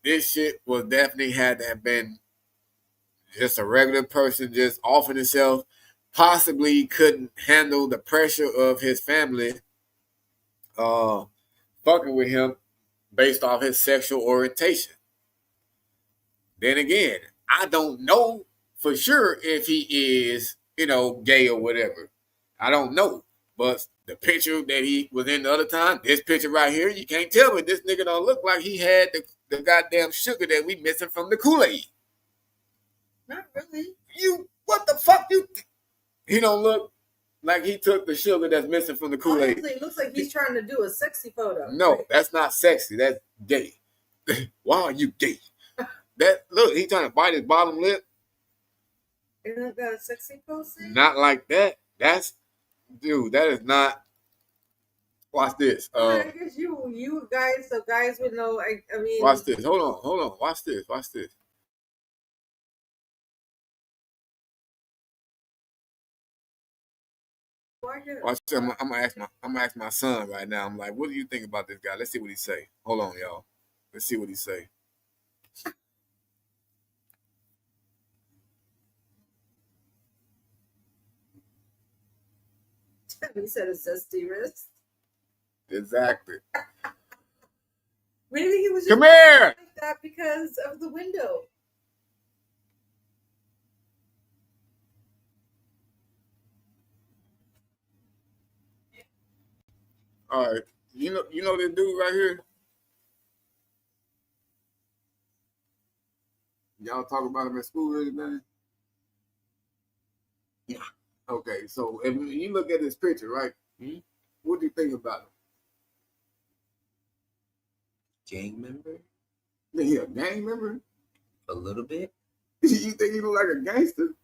this shit was definitely had to have been just a regular person just offing himself. Possibly couldn't handle the pressure of his family fucking with him based off his sexual orientation. Then again, I don't know for sure if he is, gay or whatever. I don't know. But the picture that he was in the other time, this picture right here, you can't tell me this nigga don't look like he had the goddamn sugar that we missing from the Kool-Aid. Not really. What the fuck he don't look like he took the sugar that's missing from the Kool-Aid. Honestly, it looks like he's trying to do a sexy photo. No, that's not sexy. That's gay. Why are you gay? Look, he trying to bite his bottom lip. Isn't that a sexy pose? Not like that. That is not. Watch this. I guess you guys, so guys would know. I mean, watch this. Hold on. Watch this. I'm gonna ask my son right now. I'm like, what do you think about this guy? Let's see what he say. Hold on, y'all. Let's see what he say. He said a zesty wrist. Exactly. Maybe he was just Come here. like that because of the window. All right. You know this dude right here? Y'all talk about him at school or anything? Yeah. Okay, so if you look at this picture, right? Hmm? What do you think about him? Gang member? Think he a gang member? A little bit. You think he look like a gangster?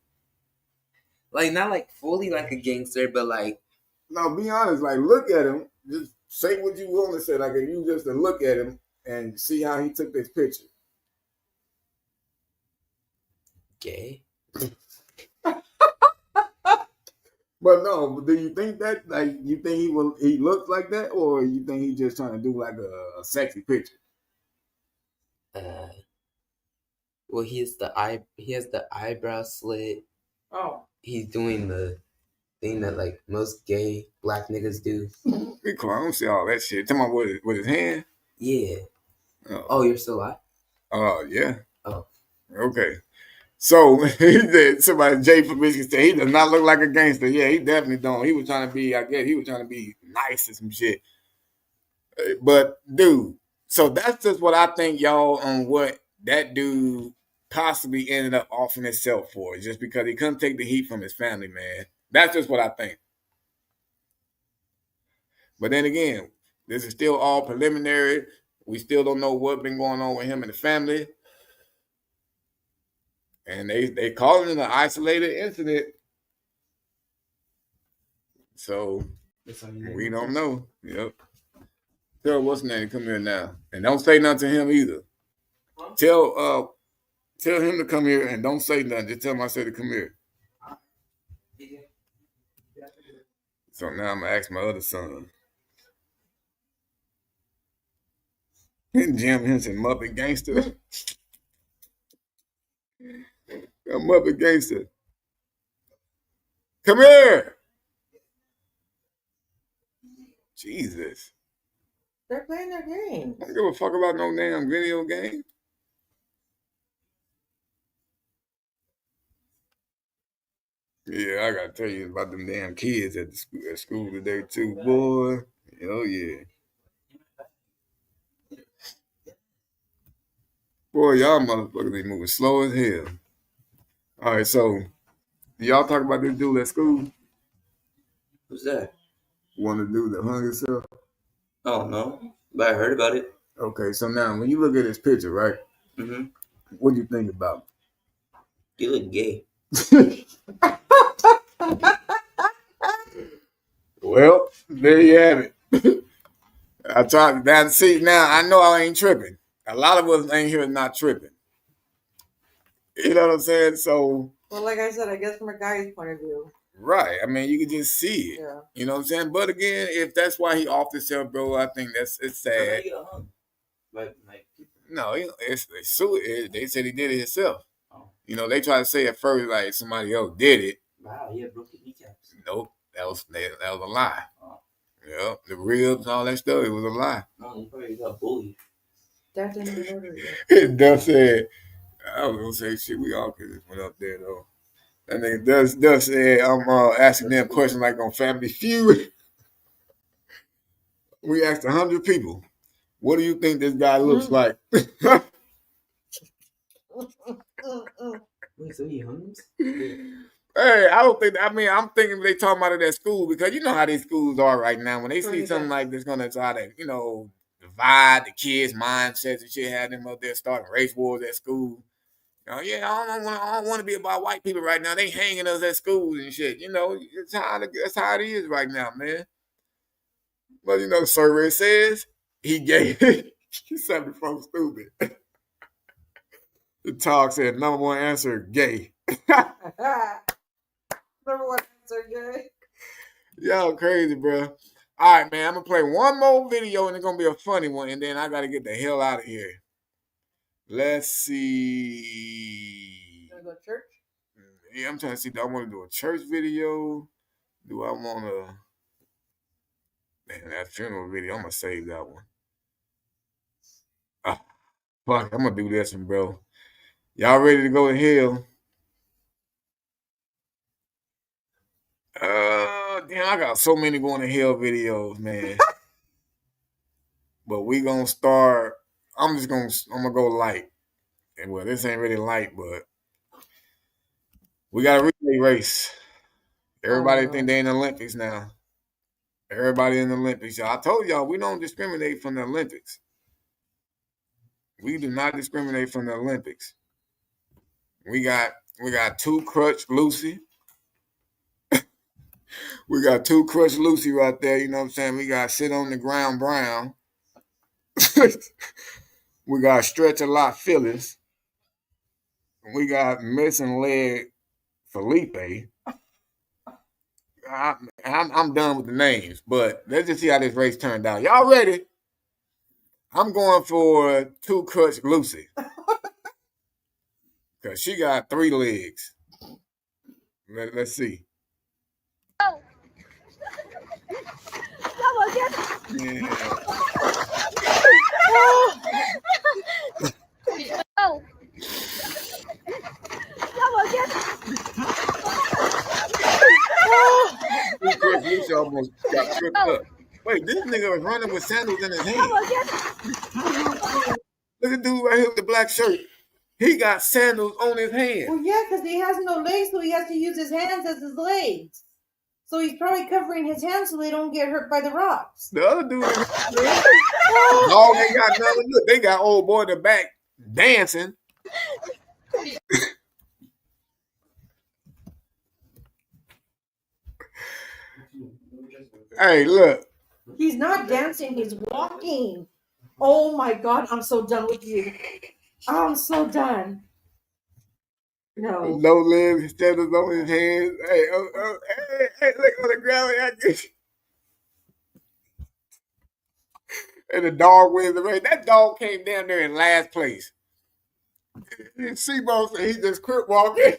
Like, not like fully like a gangster, but like. No, be honest. Like, look at him. Just say what you want to say. Like, if you just to look at him and see how he took this picture. Gay. But no, do you think that, like, you think he looks like that, or you think he's just trying to do like a sexy picture? Well, he has the eyebrow slit. Oh. He's doing the thing that like most gay black niggas do. Be quiet. I don't see all that shit. Talking about with his hand. Yeah. Oh, you're still alive? Yeah. Oh. Okay. So he said somebody Jay from Michigan said he does not look like a gangster. Yeah, he definitely don't. He was trying to be, I guess he was trying to be nice or some shit. But dude, so that's just what I think, y'all, on what that dude possibly ended up offering himself for, just because he couldn't take the heat from his family, man. That's just what I think. But then again, this is still all preliminary. We still don't know what's been going on with him and the family. And they call it an isolated incident. So we don't know. Yep. Tell what's his name to come here now. And don't say nothing to him either. Tell him to come here and don't say nothing. Just tell him I said to come here. So now I'm gonna ask my other son. Jim Henson, Muppet Gangster. A Muppet Gangster. Come here. Jesus. They're playing their game. I don't give a fuck about no damn video game. Yeah, I gotta tell you about them damn kids at school today too, boy. Oh yeah. Boy, y'all motherfuckers be moving slow as hell. All right, so y'all talk about this dude at school? Who's that? One of the dudes that hung himself? Oh no, but I heard about it. Okay, so now when you look at this picture, right? Mm-hmm. What do you think about him? You look gay. Well, there you have it. I talk that. See, now I know I ain't tripping. A lot of us ain't here not tripping. You know what I'm saying? So, well, like I said, I guess from a guy's point of view. Right. I mean, you can just see it. Yeah. You know what I'm saying? But again, if that's why he offed himself, bro, I think it's sad. No, they said he did it himself. Oh. You know, they try to say at first like somebody else did it. Wow, he had broken kneecaps. Nope, that was a lie. Oh. Yeah, the ribs, all that stuff, it was a lie. No, he probably got bullied. That didn't murder you. Duff said, I was gonna say shit. We all could have went up there though. And then Duff said, I'm asking them questions like on Family Feud. We asked 100 people, what do you think this guy looks like? Wait, so he hung? Hey, I don't think. I mean, I'm thinking they talking about it at school because you know how these schools are right now. When they see something like this, gonna try to, divide the kids' mindsets and shit. Have them up there starting race wars at school. I don't want to be about white people right now. They hanging us at schools and shit. That's how it is right now, man. But survey says he gay. He said before stupid. The talk said number one answer, gay. Number one answer, gay. Y'all crazy, bro. All right, man. I'm gonna play one more video, and it's gonna be a funny one, and then I gotta get the hell out of here. Let's see. Gonna go to church? Yeah, I'm trying to see. Do I want to do a church video? Do I want to? Man, that funeral video. I'm gonna save that one. Fuck, I'm gonna do this one, bro. Y'all ready to go to hell? Damn, I got so many going to hell videos, man. But we gonna start. I'm gonna go light. And well, this ain't really light, but we got a relay race. Everybody think they in the Olympics now. Everybody in the Olympics. I told y'all we don't discriminate from the Olympics. We do not discriminate from the Olympics. We got two Crutch Lucy. We got two Crutch Lucy right there. You know what I'm saying? We got Sit on the Ground Brown. We got Stretch a Lot Phyllis. We got Missing Leg Felipe. I'm done with the names, but let's just see how this race turned out. Y'all ready? I'm going for two Crutch Lucy. Because she got 3 legs. Let's see. Oh. Yeah. Oh. Lucy almost got tripped up. Wait, this nigga was running with sandals in his hand. Look at dude right here with the black shirt. He got sandals on his hand. Well, yeah, because he has no legs, so he has to use his hands as his legs. So he's probably covering his hands so they don't get hurt by the rocks. The other dude, dog ain't got nothing. Look, they got old boy in the back dancing. Hey, look. He's not dancing, he's walking. Oh my God, I'm so done with you. I'm so done. No. No legs, sandals on his hands. Hey, hey, look on the ground. And the dog wins the race. That dog came down there in last place. Seabolt said he just quit walking.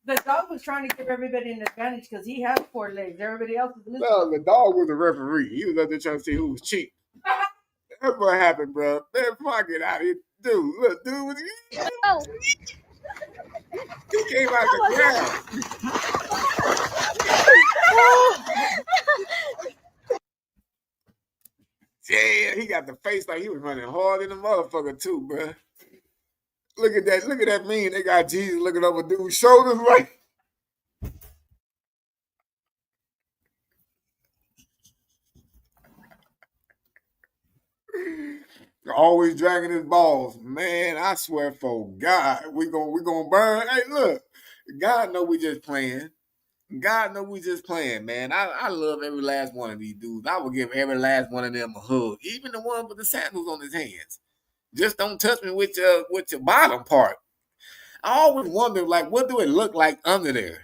The dog was trying to give everybody an advantage because he has 4 legs. Everybody else is missing. No, the dog was the referee. He was out there trying to see who was cheating. That's what happened, bro. Man, before I get out of here, dude, look, dude was he came out the ground. Yeah, he got the face like he was running hard in the motherfucker too, bro. Look at that meme. They got Jesus looking over dude's shoulders right. Always dragging his balls. Man, I swear for God, we gonna burn. Hey, look, God know we just playing. God know we just playing, man. I love every last one of these dudes. I would give every last one of them a hug, even the one with the sandals on his hands. Just don't touch me with your bottom part. I always wonder, like, what do it look like under there?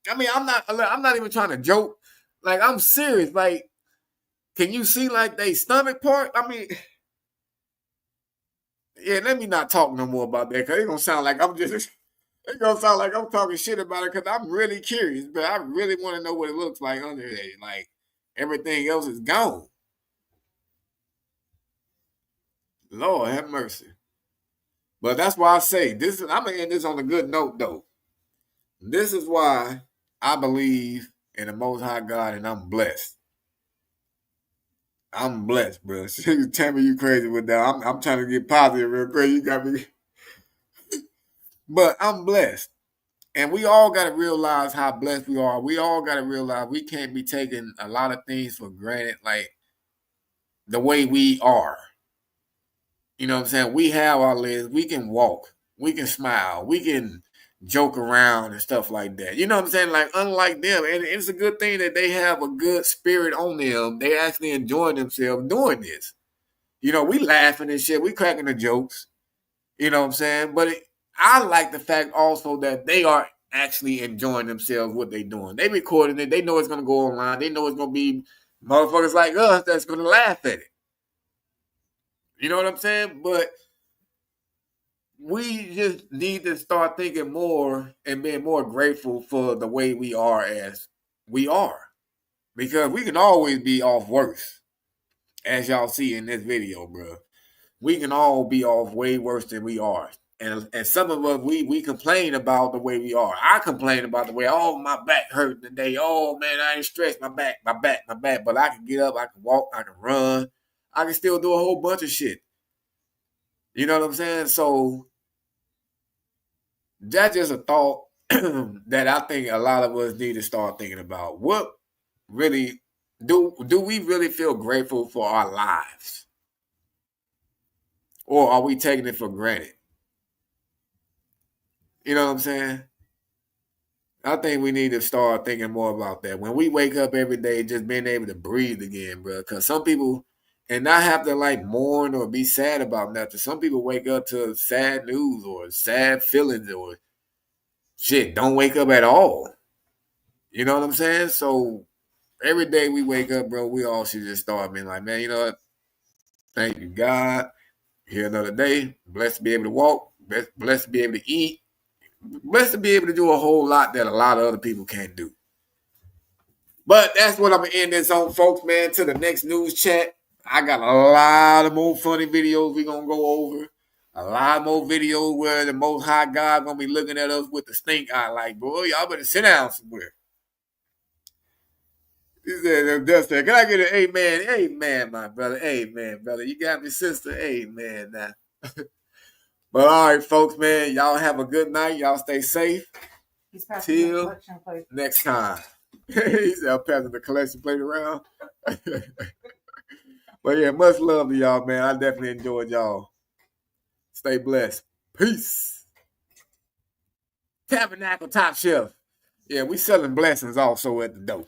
I mean, I'm not even trying to joke. Like, I'm serious. Like, can you see like they stomach part? I mean, yeah. Let me not talk no more about that because it's gonna sound like I'm talking shit about it because I'm really curious, but I really want to know what it looks like under there. Like, everything else is gone. Lord have mercy. But that's why I say this. I'm gonna end this on a good note, though. This is why I believe in the Most High God, and I'm blessed. I'm blessed, bro. Tell me you crazy with that. I'm trying to get positive real quick. You got me. But I'm blessed. And we all got to realize how blessed we are. We all got to realize we can't be taking a lot of things for granted, like the way we are. You know what I'm saying? We have our legs. We can walk. We can smile. We can joke around and stuff like that. You know what I'm saying? Like, unlike them. And it's a good thing that they have a good spirit on them. They actually enjoy themselves doing this. You know, we laughing and shit. We cracking the jokes. You know what I'm saying? But I like the fact also that they are actually enjoying themselves, what they doing. They recording it. They know it's going to go online. They know it's going to be motherfuckers like us that's going to laugh at it. You know what I'm saying? But we just need to start thinking more and being more grateful for the way we are as we are. Because we can always be off worse, as y'all see in this video, bro. We can all be off way worse than we are. And some of us, we complain about the way we are. I complain about the way, oh, my back hurt today. Oh, man, I ain't stressed. My back. But I can get up, I can walk, I can run. I can still do a whole bunch of shit. You know what I'm saying? So that's just a thought that I think a lot of us need to start thinking about. What really, do we really feel grateful for our lives? Or are we taking it for granted? You know what I'm saying? I think we need to start thinking more about that. When we wake up every day, just being able to breathe again, bro. Because some people, and not have to like mourn or be sad about nothing. Some people wake up to sad news or sad feelings or shit, don't wake up at all. You know what I'm saying? So every day we wake up, bro, we all should just start being like, man, you know what? Thank you, God. Here another day. Blessed to be able to walk. Blessed to be able to eat. Blessed to be able to do a whole lot that a lot of other people can't do. But that's what I'm going to end this on, folks, man. To the next news chat. I got a lot of more funny videos we're going to go over. A lot more videos where the Most High God going to be looking at us with the stink eye like, boy, y'all better sit down somewhere. He said, Dustin, can I get an amen? Amen, my brother. Amen, brother. You got me, sister? Amen now. But all right, folks, man, y'all have a good night. Y'all stay safe. Till next time. He said, I'm passing the collection plate around. But yeah, much love to y'all, man. I definitely enjoyed y'all. Stay blessed. Peace. Tabernacle Top Shelf. Yeah, we selling blessings also at the door.